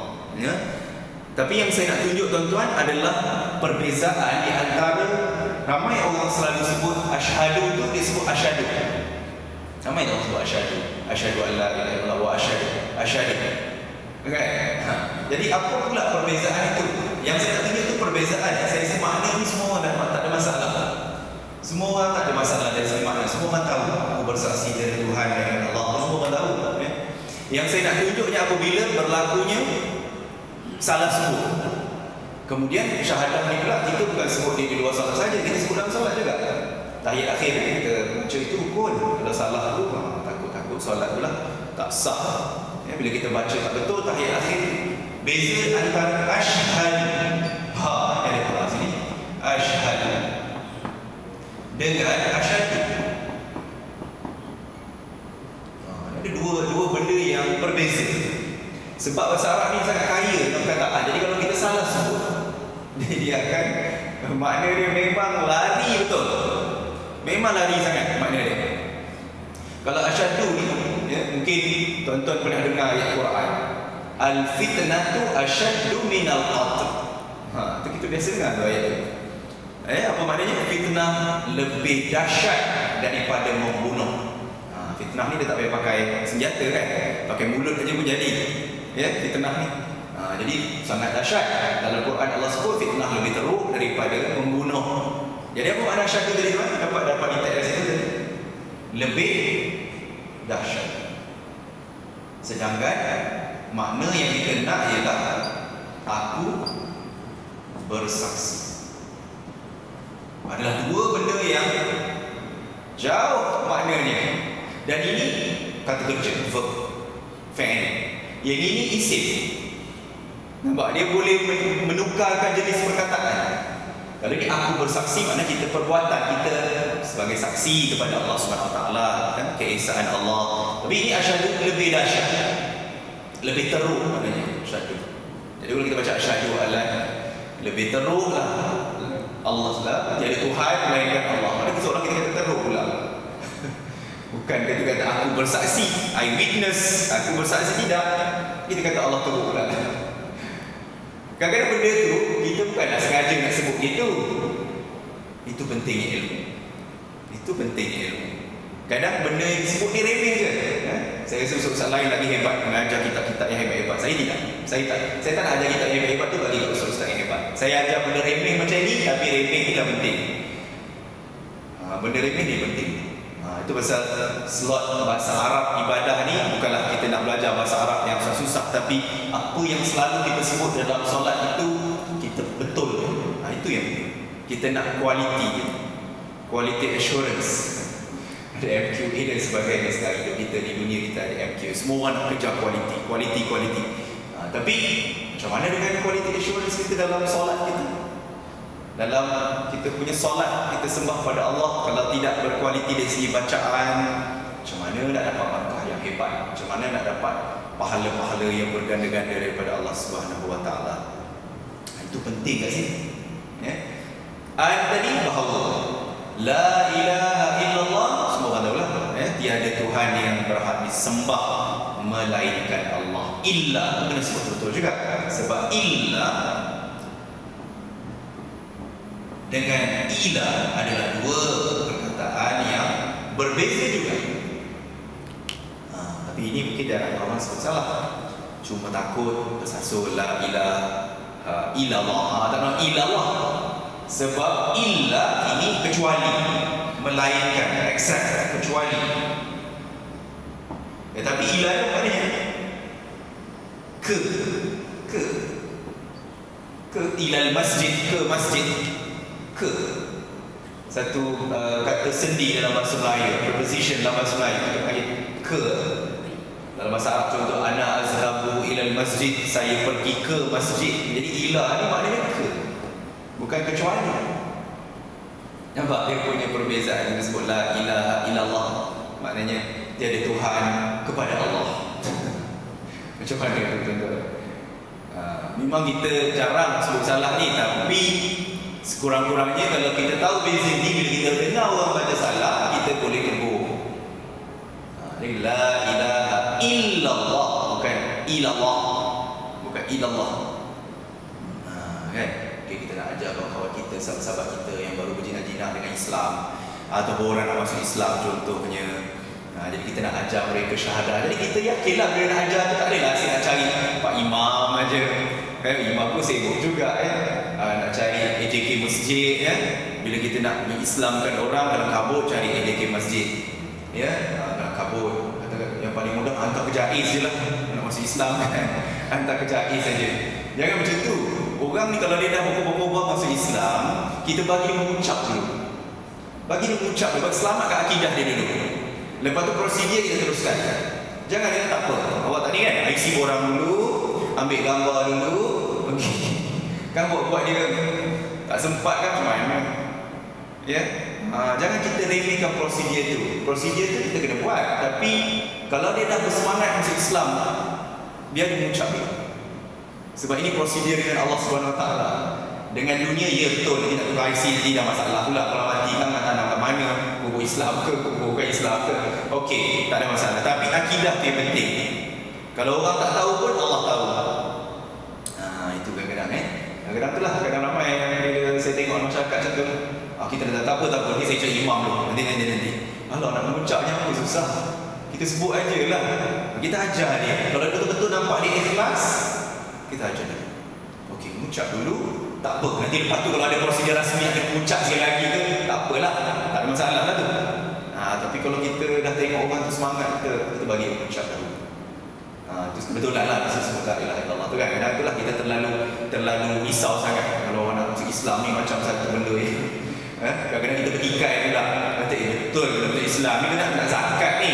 Tapi yang saya nak tunjuk tuan-tuan adalah perbezaan di antara ramai orang selalu sebut asyhadu itu disebut asyhadu. Ramai orang sebut asyhadu. Asyhadu an la ilaha illallah wa asyhadu. Okay. Jadi apa pula perbezaan itu? Yang saya nak tunjuk itu perbezaan. Saya rasa makna ni semua dah tak ada masalah. Semua orang tak ada masalah dari segi makna. Semua orang tahu aku bersaksi dari Tuhan dengan Allah. Semua orang tahu. Yang saya nak tunjuknya apabila berlakunya salah sebut. Kemudian syahadah ni pula kita bukan sebut dia di luar salat saja, kita sebut dalam salat juga. Tahiyat akhir kita baca itu rukun. Kalau salah tu takut solat pula tak sah. Ya, bila kita baca tak betul tahiyat akhir, beza antara asyhad ada pada sini asyhad dengan asyhadu. Ada dua benda yang berbeza. Sebab bahasa Arab ni sangat kaya dalam perkataan. Jadi kalau kita salah sebut, dia akan makna dia memang lari betul. Memang lari sangat makna dia. Kalau asyhadu ni, ya, mungkin tuan-tuan pernah dengar ayat Quran. Al-fitnatu asyaddu minal qatl. Itu kita biasa dengar tu ayat tu. Apa maknanya? Fitnah lebih dahsyat daripada membunuh. Fitnah ni dia tak payah pakai senjata kan. Pakai mulut aja pun jadi. Ya, fitnah ni. Jadi sangat dahsyat. Dalam Quran Allah sebut fitnah lebih teruk daripada membunuh. Jadi apa makna asyaddu tadi tuan? Dapat detail dari situ tadi. Lebih dahsyat. Sedangkan makna yang kita nak ialah aku bersaksi. Adalah dua benda yang jauh maknanya. Dan ini kata kerja, verb, fi'il. Yang ini isim. Nampak? Dia boleh menukarkan jenis perkataan. Kalau ini aku bersaksi, maknanya kita perbuatan kita sebagai saksi kepada Allah SWT dan keesaan Allah. Tapi ini asyhadu lebih dahsyat, lebih teruk maknanya asyhadu. Jadi kalau kita baca asyhadu Allah, lebih teruk lah. Allah SWT tiada Tuhan melainkan Allah. Ada seorang kita kata teruk pula. Bukan kita kata aku bersaksi, I witness, aku bersaksi, tidak. Kita kata Allah teruk pula. Kadang-kadang benda tu kita bukan nak sengaja nak sebut gitu. Itu pentingnya ilmu. Itu pentingnya ilmu. Kadang benda yang disebut ni remeh je. Saya rasa ustaz lain lagi hebat mengajar kitab-kitab yang hebat-hebat. Saya tidak. Saya tak nak ajar kitab yang hebat-hebat tu bagi ustaz yang hebat. Saya ajar benda remeh macam ni, tapi remeh ni lah penting. Benda remeh ni penting. Itu pasal slot bahasa Arab ibadah ni bukanlah kita nak belajar bahasa Arab yang susah, tapi apa yang selalu kita sebut dalam solat itu kita betul. Itu yang kita nak quality assurance. Ada MQA dan sebagainya sekarang hidup kita di dunia kita ada MQA. Semua orang nak kejar quality. Tapi macam mana dengan quality assurance kita dalam solat kita? Dalam kita punya solat, kita sembah pada Allah, kalau tidak berkualiti dari segi bacaan, macam mana nak dapat berkah yang hebat? Macam mana nak dapat pahala-pahala yang berganda-ganda daripada Allah Subhanahu Wa Taala? Itu penting tak sih? Ya. Ayat tadi bahawa la ilaha illallah, semua orang tahulah, tiada Tuhan yang berhak disembah melainkan Allah. Illa, kena sebut betul juga. Sebab illa dengan ila adalah dua perkataan yang berbeza juga. Tapi ini mungkin jarang orang sebut salah. Cuma takut tersasul la ilaha illallah. Tak nak illallah. Sebab illa ini kecuali, melainkan, except, kecuali. Tapi ila itu maknanya ke ilal masjid, ke masjid. Ke satu kata sendi dalam bahasa Melayu, preposition dalam bahasa Melayu kita panggil ke. Dalam bahasa Arab contoh ana azhabu ilal masjid, saya pergi ke masjid. Jadi ila ni maknanya ke, bukan kecuali. Nampak dia punya perbezaan. Dia sebut la ilaha illallah, maknanya tiada Tuhan kepada Allah. Macam mana tuan-tuan? Memang kita jarang sebut salah ni, tapi sekurang-kurangnya kalau kita tahu beza ni, bila kita dengar orang baca salah, kita boleh tegur. La ilaha illallah, bukan ilallah, bukan ilallah. Kan? Okay, kita nak ajar kawan-kawan kita, sahabat-sahabat kita yang baru berjinak-jinak dengan Islam, atau orang nak masuk Islam contohnya. Jadi kita nak ajar mereka syahadah. Jadi kita yakinlah bila nak ajar tu tak adalah saya nak cari Pak Imam aja. Imam pun sibuk juga nak cari AJK masjid ya. Bila kita nak mengislamkan orang, dalam kabut cari AJK masjid. Ya, dalam kabut kata yang paling mudah hantar ke JAIS je lah. Nak masuk Islam kan. Hantar ke JAIS saja. Jangan macam tu. Orang ni kalau dia dah berubah masuk Islam, kita bagi dia mengucap dulu. Bagi dia mengucap dulu, bagi selamat kat akidah dia dulu. Lepas tu prosedur kita teruskan. Jangan dia tak apa. Awak tadi kan, IC orang dulu, ambil gambar dulu, pergi. Kan buat dia tak sempat kan macam mana. Ya. Jangan kita remehkan prosedur tu. Prosedur tu kita kena buat. Tapi kalau dia dah bersemangat masuk Islam, biar dia mengucap dia. Sebab ini prosedur dengan Allah SWT. Dengan dunia, ya betul, dia nak tukar IC nanti dah masalah pula. Kalau mati kan nak tanam kat mana, kubur Islam ke, kubur bukan Islam ke. Okey, tak ada masalah. Tapi akidah tu yang penting. Kalau orang tak tahu pun, Allah tahu. Itu kadang-kadang kadang-kadang tu lah, kadang ramai yang bila saya tengok masyarakat macam tu, kita dah tak apa, nanti saya cari imam dulu. Nanti. Alah, nak mengucapnya apa susah. Kita sebut aja lah. Kita ajar dia. Kalau betul-betul nampak dia ikhlas, kita ajar dia. Okey, mengucap dulu. Tak apa, nanti lepas tu kalau ada prosedur rasmi ada mengucap sekali lagi ke, tak apalah, tak ada masalah lah tu. Tapi kalau kita dah tengok orang tu semangat, kita bagi mengucap dulu. Betul lah sebut la ilaha illallah tu kan. Kadang itulah kita terlalu risau sangat kalau orang nak masuk Islam ni macam satu benda ni. Kadang-kadang kita bertikai pula. Kata betul kalau masuk Islam ni kena nak zakat ni.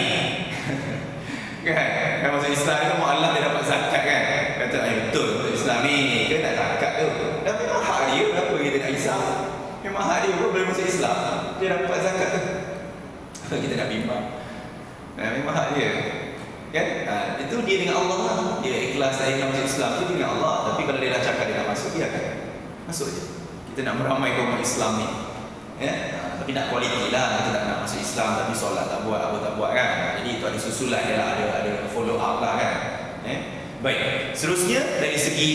Kan masuk Islam ni kan Allah dia dapat zakat kan. Kata betul masuk Islam ni kena nak zakat tu. Dan memang hak dia, kenapa kita nak risau? Memang hak dia pun boleh masuk Islam. Dia dapat zakat tu. Kita nak bimbang. Memang hak dia. Kan? Itu dia dengan Allah lah. Dia ikhlas saya nak masuk Islam tu dia dengan Allah. Tapi kalau dia dah cakap dia nak masuk, dia akan masuk je. Kita nak meramaikan umat Islam ni. Tapi nak kualiti lah. Kita tak nak masuk Islam tapi solat tak buat, apa tak buat kan. Jadi itu ada susulan dia lah, ada follow up lah kan. Baik. Seterusnya dari segi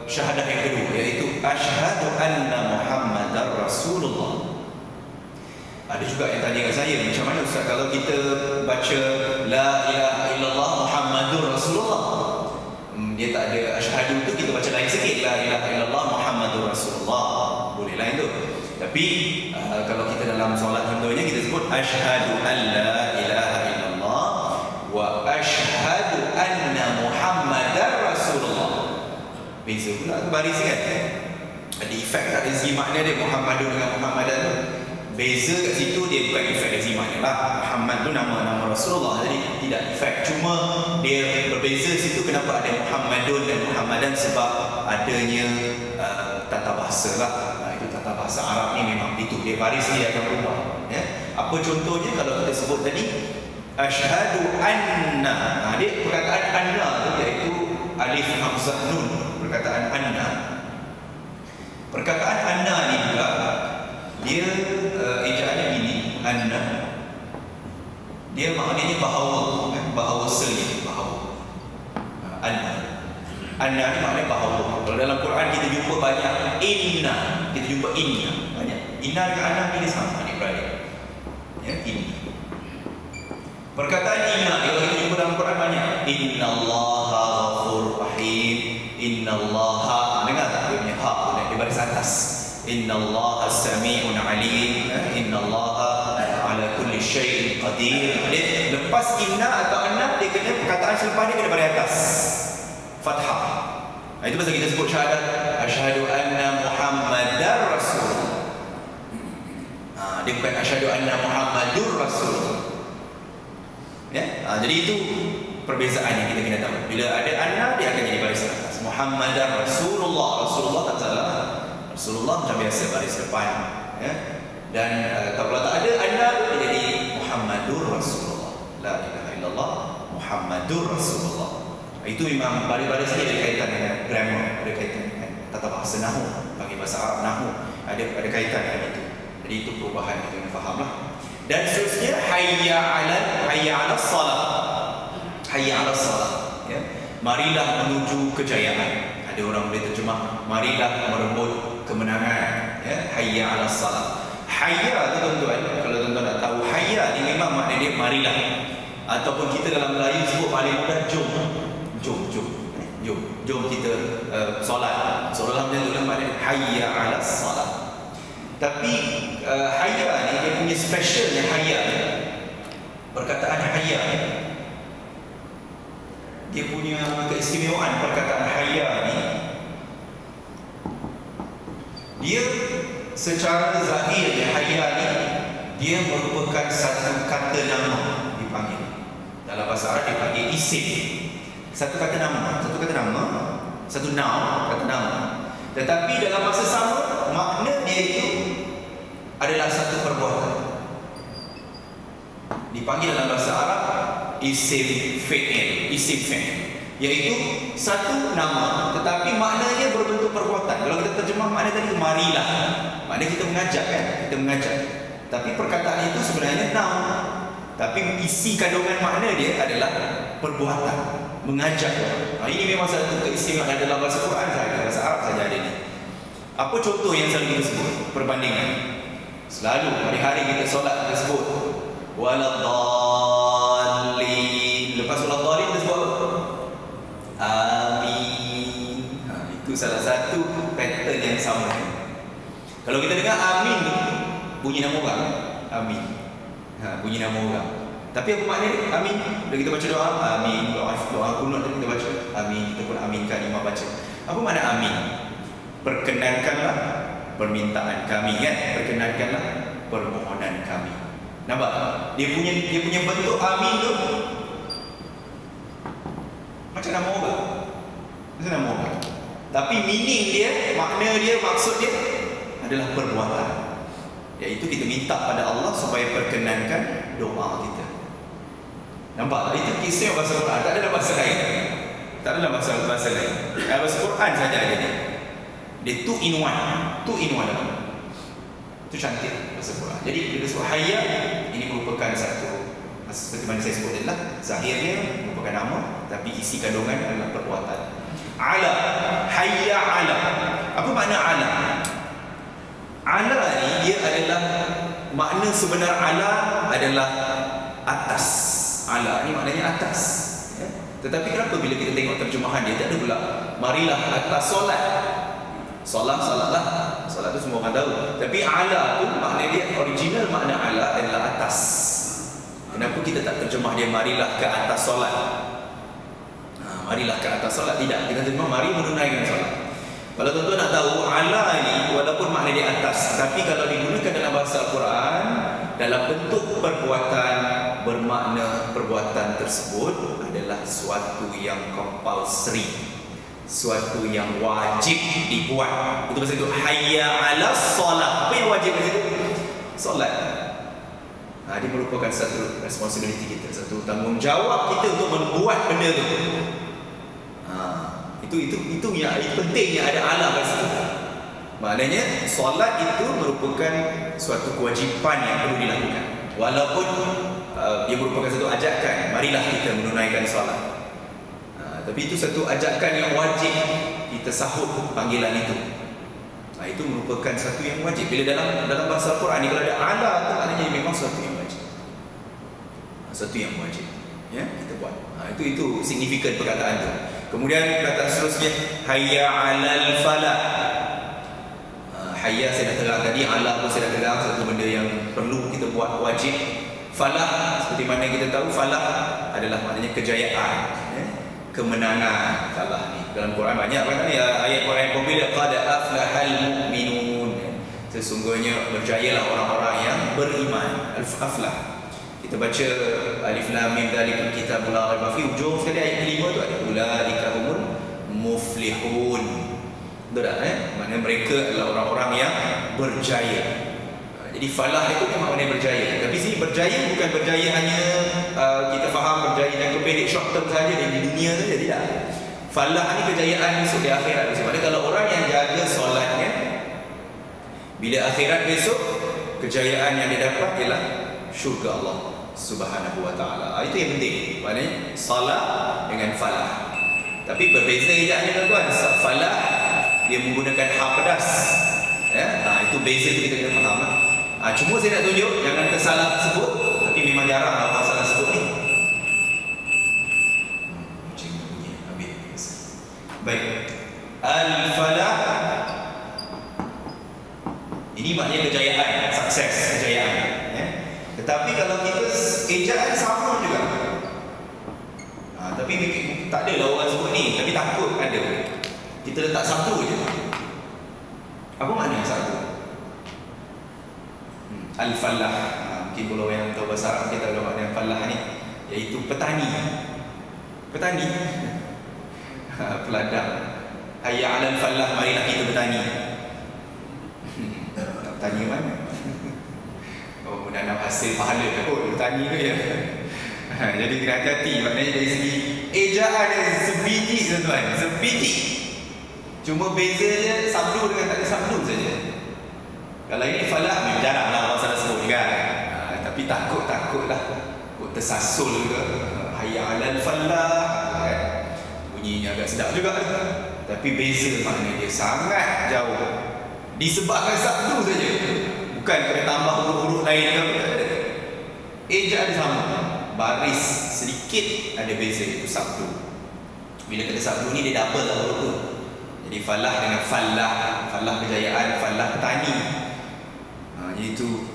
syahadah yang kedua, iaitu asyhadu anna Muhammadar Rasulullah. Ada juga yang tanya kat saya, macam mana Ustaz kalau kita baca la ilaha illallah Muhammadur Rasulullah, dia tak ada asyhadu tu, kita baca lain sikit, la ilaha illallah Muhammadur Rasulullah, boleh lain tu. Tapi kalau kita dalam solat contohnya kita sebut asyhadu an la ilaha illallah wa asyhadu anna Muhammadar Rasulullah. Beza pula tu baris kan. Ada efek tak dari segi makna dia Muhammadun dengan Muhammadan tu. Beza kat situ dia bukan efek dari segi makna lah. Muhammad tu nama Rasulullah, jadi tidak efek. Cuma dia berbeza situ kenapa ada Muhammadun dan Muhammadan, sebab adanya tata bahasa lah. Itu tata bahasa Arab ni memang itu. Dia baris dia akan berubah. Apa contohnya kalau kita sebut tadi asyhadu anna. Dia perkataan anna tu iaitu alif hamzah nun. Perkataan anna. Perkataan anna ni juga dia ejaannya gini, anna. Dia maknanya bahawa, bahawasanya, bahawa. Anna. Anna ni maknanya bahawa. Kalau dalam Quran kita jumpa banyak inna, kita jumpa inna banyak. Inna dengan anna ni sama ni berada. Inna. Perkataan inna kalau kita jumpa dalam Quran banyak. Innallaha ghafurur rahim. Innallaha, dengar tak dia punya ha di baris atas. Innallaha sami'un alim. Innallaha ala kulli syai'in qadir. Dia lepas inna atau anna, dia kena perkataan selepas dia kena baris atas. Fathah. Itu pasal kita sebut syahadat asyhadu anna Muhammadar Rasulullah. Dia bukan asyhadu anna Muhammadur Rasulullah. Jadi itu perbezaan yang kita kena tahu. Bila ada anna, dia akan jadi baris atas. Muhammadar Rasulullah. Rasulullah tak salah. Rasulullah macam biasa baris depan. Dan kalau tak ada anna, dia jadi Muhammadur Rasulullah. La ilaha illallah Muhammadur Rasulullah. Itu memang baris-baris ni ada kaitan dengan grammar, ada kaitan dengan tata bahasa nahwu, bagi bahasa Arab nahwu, ada kaitan dengan itu. Jadi itu perubahan kita kena fahamlah. Dan seterusnya hayya 'alas salat. Hayya 'alas salat, marilah menuju kejayaan. Ada orang boleh terjemah marilah merebut kemenangan, hayya 'alas salat. Hayya tu tuan-tuan, kalau tuan-tuan nak tahu hayya ni memang makna dia marilah, ataupun kita dalam Melayu sebut paling mudah jom kita solat. Solat macam tu lah makna hayya 'alas salat. Tapi hayya ni dia punya specialnya hayya. Perkataan hayya dia punya keistimewaan. Perkataan hayya ni Dia secara zahir hayya ni dia merupakan satu kata nama dipanggil. Dalam bahasa Arab dipanggil isim. Satu kata nama, satu noun, kata nama. Tetapi dalam masa sama makna dia itu adalah satu perbuatan. Dipanggil dalam bahasa Arab isim fi'il, iaitu satu nama tetapi maknanya berbentuk perbuatan. Kalau kita terjemah makna tadi marilah, maknanya kita mengajak kan, kita mengajak. Tapi perkataan itu sebenarnya noun, tapi isi kandungan makna dia adalah perbuatan, mengajak. Ini memang satu keistimewaan dalam bahasa Quran saja, bahasa Arab saja ada ni. Apa contoh yang selalu kita sebut? Perbandingan. Selalu hari-hari kita solat kita sebut waladhdallin. Lepas waladhdallin kita sebut amin. Itu salah satu pattern yang sama. Kalau kita dengar amin tu bunyi nama orang, amin. Bunyi nama orang. Tapi apa makna dia? Amin. Bila kita baca doa, amin. Doa kunut kita baca, amin. Kita pun aminkan imam baca. Apa makna amin? Perkenankanlah permintaan kami, kan? Perkenankanlah permohonan kami. Nampak? Dia punya bentuk amin tu macam nama orang. Macam nama orang. Tapi meaning dia, makna dia, maksud dia adalah perbuatan. Iaitu kita minta pada Allah supaya perkenankan doa kita. Nampak? Itu kisah bahasa Quran. Tak ada dalam bahasa lain. Tak ada dalam bahasa lain. Bahasa Quran saja ada ni. Dia two in one. Itu cantik bahasa Quran. Jadi bila sebut hayya, ini merupakan satu, seperti mana saya sebut adalah zahirnya merupakan nama, tapi isi kandungan adalah perbuatan. Ala, hayya ala. Apa makna ala? Ala ni dia adalah, makna sebenar ala adalah atas. Ala ni maknanya atas, ya? Tetapi kenapa bila kita tengok terjemahan dia tak ada pula marilah atas solat. Solatlah. Solat tu semua orang tahu. Tapi ala tu makna dia, original makna ala adalah atas. Kenapa kita tak terjemah dia marilah ke atas solat? Marilah ke atas solat. Tidak, kita terjemah mari menunaikan solat. Kalau tuan-tuan nak tahu, ala ni walaupun makna dia atas, tapi kalau digunakan dalam bahasa Al-Quran dalam bentuk perbuatan, bermakna perbuatan tersebut adalah suatu yang compulsory, suatu yang wajib dibuat. Itu pasal itu hayya 'alas solat. Apa yang wajib itu? Solat. Dia merupakan satu responsibility kita, satu tanggungjawab kita untuk membuat benda tu. Itu yang pentingnya ada ala kat situ. Maknanya solat itu merupakan suatu kewajipan yang perlu dilakukan. Walaupun dia merupakan satu ajakan, marilah kita menunaikan solat. Tapi itu satu ajakan yang wajib kita sahut panggilan itu. Itu merupakan satu yang wajib. Bila dalam bahasa Al-Quran ni kalau ada ala tu maknanya memang satu yang wajib. Satu yang wajib. Ya, kita buat. Itu signifikan perkataan tu. Kemudian perkataan seterusnya hayya 'alal falah. Hayya saya dah terang tadi, ala pun saya dah terang, satu benda yang perlu kita buat, wajib. Falah seperti mana kita tahu, falah adalah maknanya kejayaan, ya? Kemenangan. Falah ni dalam Quran banyak kan ayat Quran yang popular, qad aflahal mu'minun. Sesungguhnya berjayalah orang-orang yang beriman. Al-aflah. Kita baca alif lam mim dzalikal kitabul la raiba fihi, ujung sekali ayat kelima tu ada ulaika humul muflihun. Betul tak? Maknanya mereka adalah orang-orang yang berjaya. Jadi falah itu memang maknanya berjaya. Tapi sini berjaya bukan berjaya hanya kita faham berjaya dan pendek short term saja di dunia saja, tidak. Falah ni kejayaan besok di akhirat. Sebab kalau orang yang jaga solatnya, bila akhirat besok, kejayaan yang dia dapat ialah syurga Allah Subhanahu wa ta'ala. Itu yang penting. Maknanya salat dengan falah. Tapi berbeza ejaannya tuan-tuan. Falah dia menggunakan ha pedas. Ya, itu beza tu kita kena faham. Cuma saya nak tunjuk jangan tersalah sebut, tapi memang jarang orang salah sebut ni. Macam bunyi habis. Baik. Al-falah ini maknanya kejayaan, sukses, kejayaan, ya. Tetapi kalau kita ejaan sama juga. Tapi tak ada lah orang sebut ni, tapi takut ada. Kita letak satu je. Apa makna sabdu? Al-fallah. Mungkin kalau yang tahu bahasa Arab kita tahu makna fallah ni, iaitu petani. Petani. Peladang. Hayya 'alal fallah, marilah kita bertani. Tak bertani mana? Oh, menanam hasil pahala kot bertani tu ya. Jadi kena hati-hati. Maknanya dari segi ejaan dia sebiji tuan-tuan, sebiji. Cuma bezanya sabdu dengan tak ada sabdu saja. Kalau ini falah memang jaranglah orang salah sebut kan. Tapi takutlah tersasul ke. Hayya 'alal falah kan. Bunyinya agak sedap juga. Tapi beza makna dia sangat jauh. Disebabkan sabdu saja. Bukan kena tambah huruf-huruf lain ke. Ejaan sama. Baris sedikit ada beza, itu sabdu. Bila kata sabdu ni dia double lah huruf tu. Jadi falah dengan fallah, falah kejayaan, falah petani. Jadi itu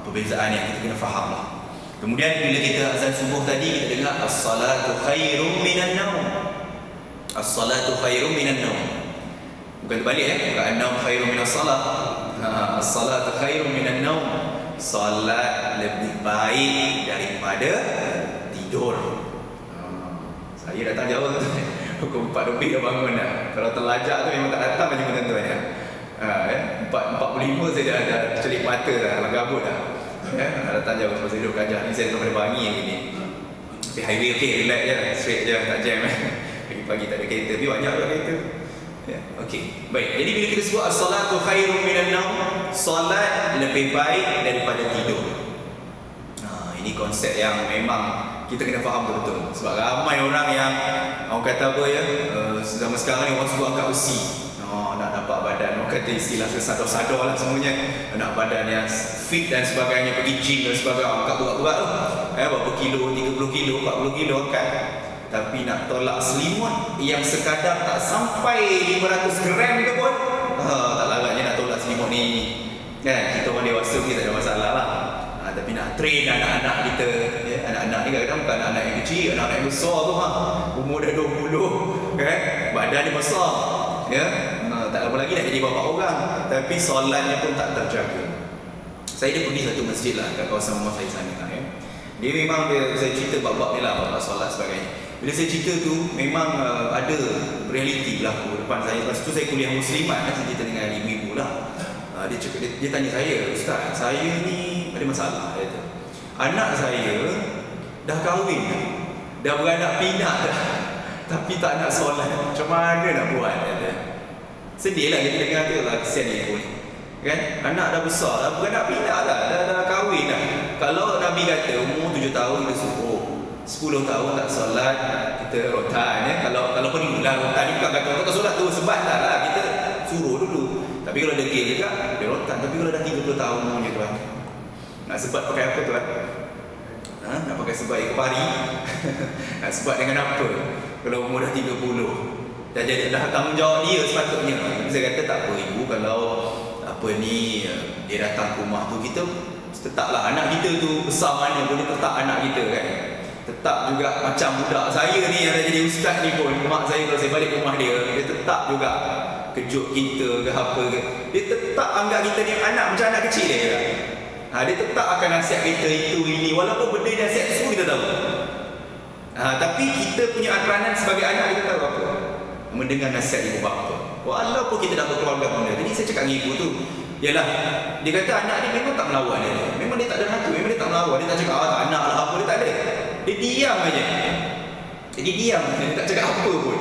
perbezaan yang kita kena faham lah. Kemudian bila kita azan subuh tadi, kita dengar as-salatu khairum minan naum. As-salatu khairum minan naum. Bukan terbalik bukan an-naum khairum minas salat. As-salatu khairum minan naum. Salat lebih baik daripada tidur. Saya datang jawab tu. Pukul 4 lebih dah bangun dah. Kalau terlajak tu memang tak datang macam tuan-tuan ya. 4.45 saya dah celik mata dah, dah gabut dah. Datang jawab pasal hidup gajah ni saya daripada pagi yang ini. Tapi highway okey, relax je, straight je, tak jam. Pagi-pagi tak ada kereta, tapi banyak lah kereta. Ya, okey. Baik, jadi bila kita sebut as-salatu khairum minan naum, solat lebih baik daripada tidur. Ini konsep yang memang kita kena faham betul-betul. Sebab ramai orang yang orang kata apa ya, zaman sekarang ni orang suruh angkat besi. Nak dapat badan, orang kata istilah sesadar-sadar lah semuanya. Nak badan yang fit dan sebagainya, pergi gym dan sebagainya, angkat berat-berat tu. Berapa kilo, 30 kilo, 40 kilo angkat. Tapi nak tolak selimut yang sekadar tak sampai 500 gram tu pun tak laratnya nak tolak selimut ni. Kan, kita orang dewasa kita tak ada masalah lah. Tapi nak train anak-anak kita ya, anak-anak ni kadang-kadang bukan anak yang kecil, anak-anak yang besar tu umur dah 20 kan, badan dia besar ya, tak apa lagi nak jadi bapa orang, tapi solatnya pun tak terjaga. Saya dah pergi satu masjid lah kat kawasan rumah saya sana ya. Dia memang saya cerita bab-bab ni lah, bab solat sebagainya. Bila saya cerita tu memang ada realiti berlaku depan saya. Lepas tu saya kuliah muslimat kan, saya cerita dengan ibu-ibu lah. Dia cakap, dia tanya saya, "Ustaz, saya ni ada masalah." Dia kata, "Anak saya dah kahwin, dah beranak pinak dah, tapi tak nak solat. Macam mana nak buat?" Dia kata. Sedih lah kita dengar tu lah, kesian ibu ni. Kan? Anak dah besar, dah beranak pinak dah kahwin dah. Kalau Nabi kata umur 7 tahun kita suruh, 10 tahun tak solat, kita rotan ya. Kalau perlu lah rotan ni, bukan kata kau solat tu sebab lah, kita suruh dulu. Tapi kalau degil juga, dia rotan. Tapi kalau dah 30 tahun umurnya tuan, nak sebat pakai apa tuan? Nak pakai sebat ekor pari? Nak sebat dengan apa? Kalau umur dah 30, dah tanggungjawab dia sepatutnya. Saya kata tak apa ibu, kalau apa ni dia datang ke rumah tu, kita tetaplah anak kita tu besar mana boleh tetap anak kita kan. Tetap juga macam budak saya ni yang dah jadi ustaz ni pun, mak saya kalau saya balik ke rumah dia tetap juga kejut kita ke apa ke. Dia tetap anggap kita ni anak macam anak kecil dia. Dia tetap akan nasihat kita itu ini, walaupun benda dia nasihat semua kita tahu. Tapi kita punya peranan sebagai anak kita tahu apa? Mendengar nasihat ibu bapa. Walaupun kita dah berkeluarga pun dia. Jadi saya cakap dengan ibu tu, yalah, dia kata anak ni memang tak melawan dia. Memang dia tak ada hati, memang dia tak melawan. Dia tak cakap tak anak lah apa, dia tak ada. Dia diam aja. Jadi diam, dia tak cakap apa pun.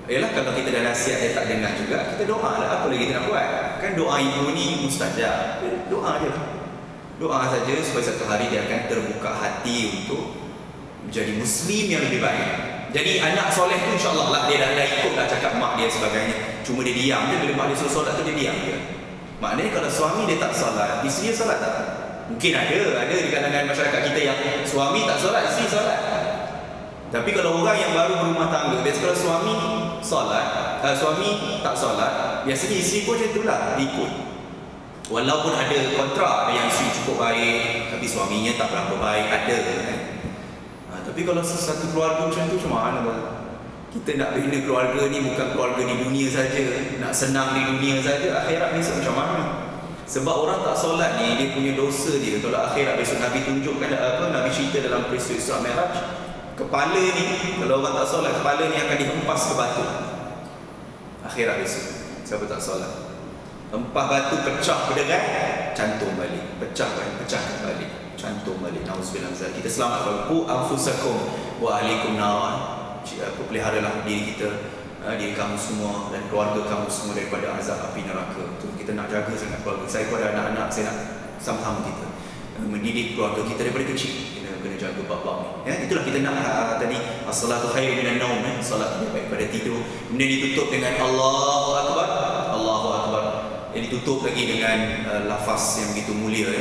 Yalah, kalau kita dah nasihat dia tak dengar juga, kita doa lah, apa lagi kita nak buat? Kan doa ibu ni mustajab. Doa je. Doa saja supaya satu hari dia akan terbuka hati untuk menjadi Muslim yang lebih baik. Jadi anak soleh tu insyaAllah lah, dia dah ikut dah cakap mak dia sebagainya. Cuma dia diam je, bila mak dia suruh solat tu dia diam je. Maknanya kalau suami dia tak solat, isteri dia solat tak? Mungkin ada di kalangan masyarakat kita yang suami tak solat, isteri solat. Tapi kalau orang yang baru berumah tangga, biasa kalau suami solat, suami tak solat, biasanya isteri pun macam itulah, ikut. Walaupun ada kontrak, ada yang isteri cukup baik, tapi suaminya tak berapa baik, ada kan? Tapi kalau satu keluarga macam tu, macam mana? Kita nak bina keluarga ni bukan keluarga di dunia saja, nak senang di dunia saja, akhirat besok macam mana? Sebab orang tak solat ni, dia punya dosa dia. Kalau akhirat besok Nabi tunjukkan Nabi cerita dalam peristiwa Isra Mi'raj, kepala ni, kalau orang tak solat, kepala ni akan dihempas ke batu. Akhirat besok, siapa tak solat, hempah batu, pecah berderai, cantum balik, pecah balik, cantum balik. Nauzubillah. Kita selamat ku anfusakum wa ahlikum nar. Peliharalah diri kita, diri kamu semua dan keluarga kamu semua daripada azab api neraka. Itu kita nak jaga sangat keluarga. Saya kepada anak-anak, saya nak sama-sama kita mendidik keluarga kita daripada kecil. Kita kena jaga bab-bab ni. Ya, itulah kita nak tadi, as-salatu khairun minan naum. Salat lebih baik daripada tidur. Kemudian ditutup dengan Allahu Akbar, Allahu Akbar. Yang ditutup lagi dengan lafaz yang begitu mulia,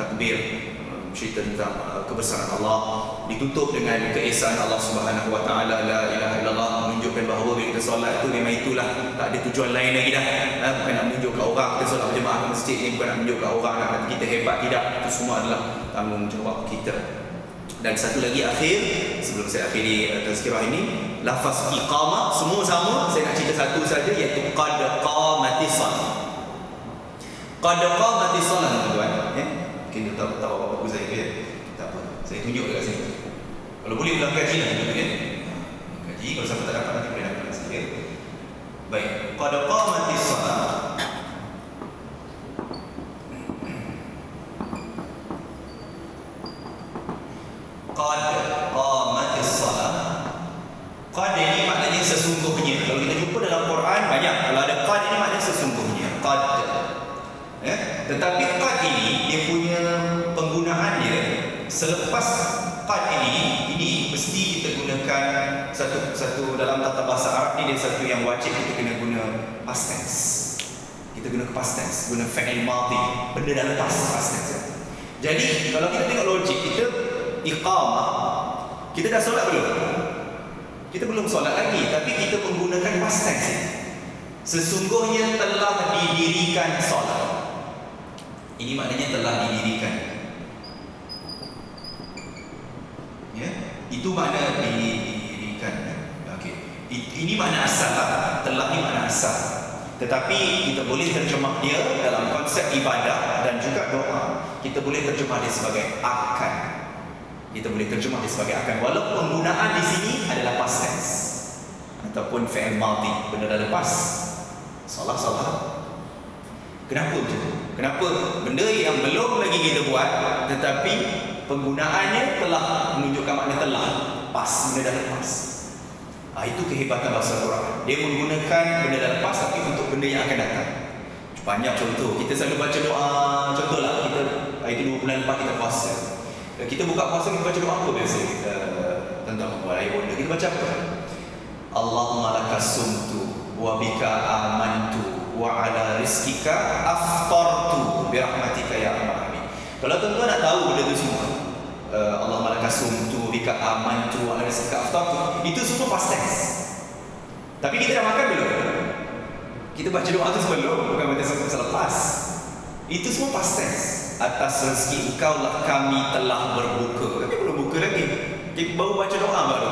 takbir, cerita tentang kebesaran Allah. Ditutup dengan keesaan Allah Subhanahu wa taala, la ilaha illallah, menunjukkan bahawa bila kita solat itu memang itulah, tak ada tujuan lain lagi dah. Bukan nak menunjuk ke orang kita solat berjemaah ke masjid ni, bukan nak menunjuk ke orang nak kata kita hebat, tidak. Itu semua adalah tanggungjawab kita. Dan satu lagi akhir, sebelum saya akhiri tazkirah ini, lafaz iqamah semua sama. Saya nak cerita satu saja, iaitu qad qamatis salat. Qad qamatis salat, tuan-tuan, ya. Mungkin tak apa-apa bagus saya ya. Tak apa. Saya tunjuk dekat sini. Kalau boleh ulang kaji lah gitu kan. Kaji kalau siapa tak dapat nanti boleh dapat lagi ya. Baik, qad qamatis salat. Qad qamatis salat. Qad ini maknanya sesungguhnya. Kalau kita jumpa dalam Quran banyak. Kalau ada qad ini maknanya sesungguhnya. Qad. Ya, tetapi qad ini dia punya penggunaan dia selepas qad ini mesti kita gunakan satu dalam tata bahasa Arab ni, dia satu yang wajib kita kena guna past tense. Kita guna past tense, guna fi'il madhi, benda dah lepas past tense. Jadi kalau kita tengok logik, kita iqamah, kita dah solat belum? Kita belum solat lagi, tapi kita menggunakan past tense. Sesungguhnya telah didirikan solat. Ini maknanya telah didirikan. Ya, itu makna didirikan. Okey. Ini makna asal lah. Telah ni makna asal. Tetapi kita boleh terjemah dia dalam konsep ibadah dan juga doa. Kita boleh terjemah dia sebagai akan. Kita boleh terjemah dia sebagai akan. Walaupun penggunaan di sini adalah past tense ataupun fi'il madhi, benda dah lepas. Salah. Kenapa macam tu? Kenapa benda yang belum lagi kita buat tetapi penggunaannya telah menunjukkan makna telah, pas, benda dah lepas. Itu kehebatan bahasa Quran. Dia menggunakan benda dah lepas tapi untuk benda yang akan datang. Banyak contoh. Kita selalu baca doa. Contohlah kita itu 2 bulan lepas kita puasa. Kita buka puasa, kita baca doa apa biasa? Tentang ayat bonda. Kita baca apa? Allahumma lakasumtu wa bika amantu wa ala rizkika aftartu birahmatika ya arhamar rahimin. Kalau tuan-tuan nak tahu benda itu semua, Allahumma lakasumtu bika amantu wa ala rizkika aftartu, itu semua past tense. Tapi kita dah makan belum? Kita baca doa itu sebelum, bukan baca selepas. Itu semua past tense. Atas rezeki engkau lah kami telah berbuka. Tapi belum buka lagi. Kita baru baca doa baru.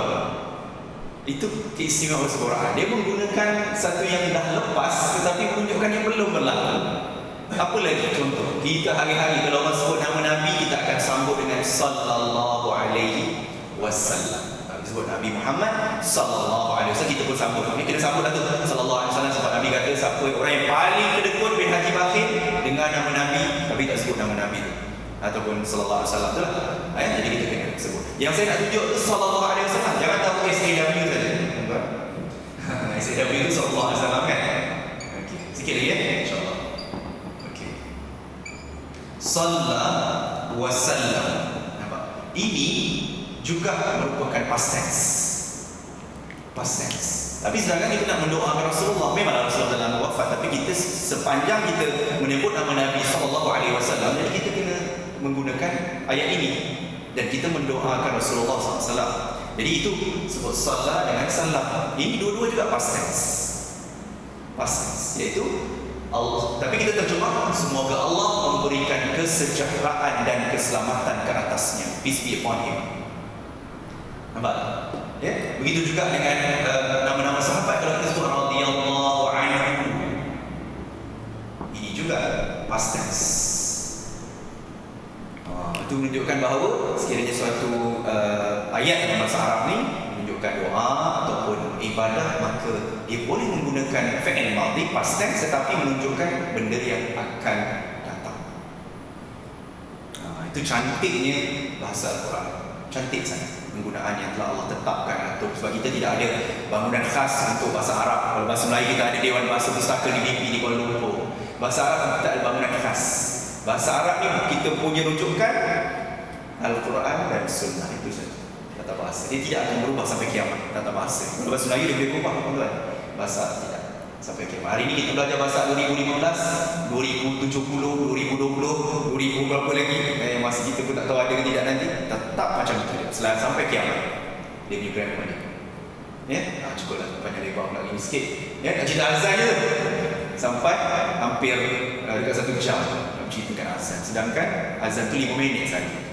Itu keistimewaan bahasa Quran. Dia menggunakan satu yang dah lepas tetapi menunjukkan yang belum berlaku. Apa lagi contoh? Kita hari-hari kalau orang sebut nama Nabi, kita akan sambut dengan sallallahu alaihi wasallam. Kalau sebut Nabi Muhammad sallallahu alaihi wasallam, kita pun sambut. Kita sambut lah tu sallallahu alaihi wasallam sebab Nabi kata siapa orang yang paling kedekut bin haji bakhil dengan nama Nabi tapi tak sebut nama Nabi tu ataupun sallallahu alaihi wasallam tu lah. Jadi kita kena sebut. Yang saya nak tunjuk tu sallallahu alaihi wasallam. Jangan tahu SAW saja. SAW itu sallallahu alaihi wasallam kan? Okey. Sikit lagi ya, insya-Allah. Okey. Salla wa sallam. Nampak? Ini juga merupakan past tense. Past tense. Tapi sedangkan kita nak mendoakan Rasulullah, memanglah Rasulullah telah wafat, tapi kita sepanjang kita menyebut nama Nabi sallallahu alaihi wasallam, jadi kita kena menggunakan ayat ini dan kita mendoakan Rasulullah SAW. Jadi itu sebut salat dengan salam. Ini dua-dua juga past tense. Past tense, iaitu Allah. Tapi kita terjemah, semoga Allah memberikan kesejahteraan dan keselamatan ke atasnya. Peace be upon him. Nampak? Ya, begitu juga dengan nama-nama sahabat kalau kita sebut radhiyallahu anhu. Ini juga past tense. Itu menunjukkan bahawa sekiranya suatu ayat dalam bahasa Arab ni menunjukkan doa ataupun ibadah, maka dia boleh menggunakan fi'il madhi past tense tetapi menunjukkan benda yang akan datang. Itu cantiknya bahasa Al-Quran. Cantik sangat penggunaan yang telah Allah tetapkan atur. Sebab kita tidak ada bangunan khas untuk bahasa Arab. Kalau bahasa Melayu kita ada Dewan Bahasa Pustaka di BP di Kuala Lumpur. Bahasa Arab kita ada bangunan khas. Bahasa Arab ni kita punya rujukan Al-Quran dan Sunnah, itu saja. Tata bahasa dia tidak akan berubah sampai kiamat. Tata bahasa kalau bahasa Melayu dia boleh berubah, tuan. Bahasa tidak sampai kiamat. Hari ini kita belajar bahasa 2015, 2070, 2020, 2000 berapa lagi yang masih kita pun tak tahu ada ke tidak nanti. Tetap macam itu dia sampai kiamat. Dia punya grammar ni. Ya, cukuplah panjang lebar nak lagi sikit. Ya, nak cerita azan je sampai hampir dekat 1 jam nak ceritakan azan. Sedangkan azan tu 5 minit saja.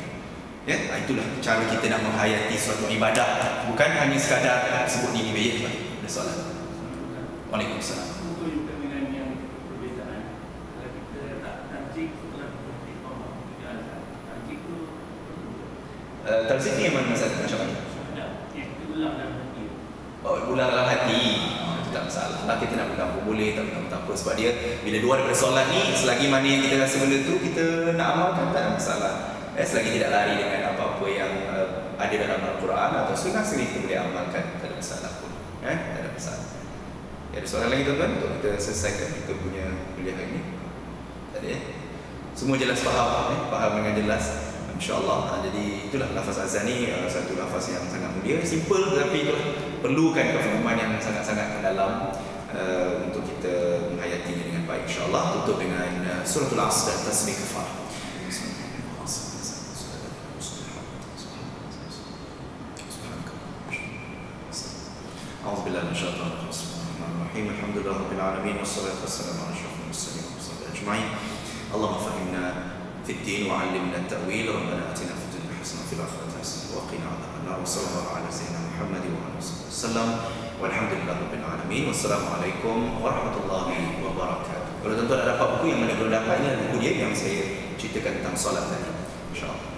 Ya, itulah cara kita nak menghayati suatu ibadah. Bukan hanya sekadar sebut diri baik. Ada soalan? Waalaikumsalam. Dengan yang perbezaan, kalau kita tak tajik setelah tajik tu Tajik ni memang macam mana? yang ulang dalam hati. Ulang dalam hati. Itu tak masalah. Lah kita nak ulang pun boleh, tak ulang tak apa. Sebab dia bila dua daripada solat ni, selagi mana yang kita rasa benda tu kita nak amalkan, tak ada masalah. Selagi tidak lari dengan apa-apa yang ada dalam Al-Quran atau sunnah, selagi kita boleh amalkan, tak ada masalah pun. Tak ada masalah. Ada soalan lagi tuan-tuan untuk kita selesaikan kita punya kuliah hari ini? Tak ada ya? Semua jelas faham, faham dengan jelas, insya-Allah. Jadi itulah lafaz azan ni satu lafaz yang sangat mulia, simple tetapi itulah perlukan kefahaman yang sangat-sangat mendalam untuk kita menghayatinya dengan baik, insya-Allah. Tutup dengan suratul Asr dan tasbih kafar. أعوذ بالله من الشيطان الرجيم بسم الله الرحمن الرحيم الحمد لله رب العالمين والصلاة والسلام على أشرف المرسلين وصحبه أجمعين اللهم فهمنا في الدين وعلمنا التأويل ربنا آتنا في الدنيا حسنة وفي الآخرة حسنة وقنا عذاب النار وصلى الله على سيدنا محمد وعلى آله وسلم والحمد لله رب العالمين والسلام عليكم ورحمة الله وبركاته. Kalau tuan-tuan ada dapat buku yang mana belum dapat, ini adalah buku dia yang saya ceritakan tentang solat tadi, insya-Allah.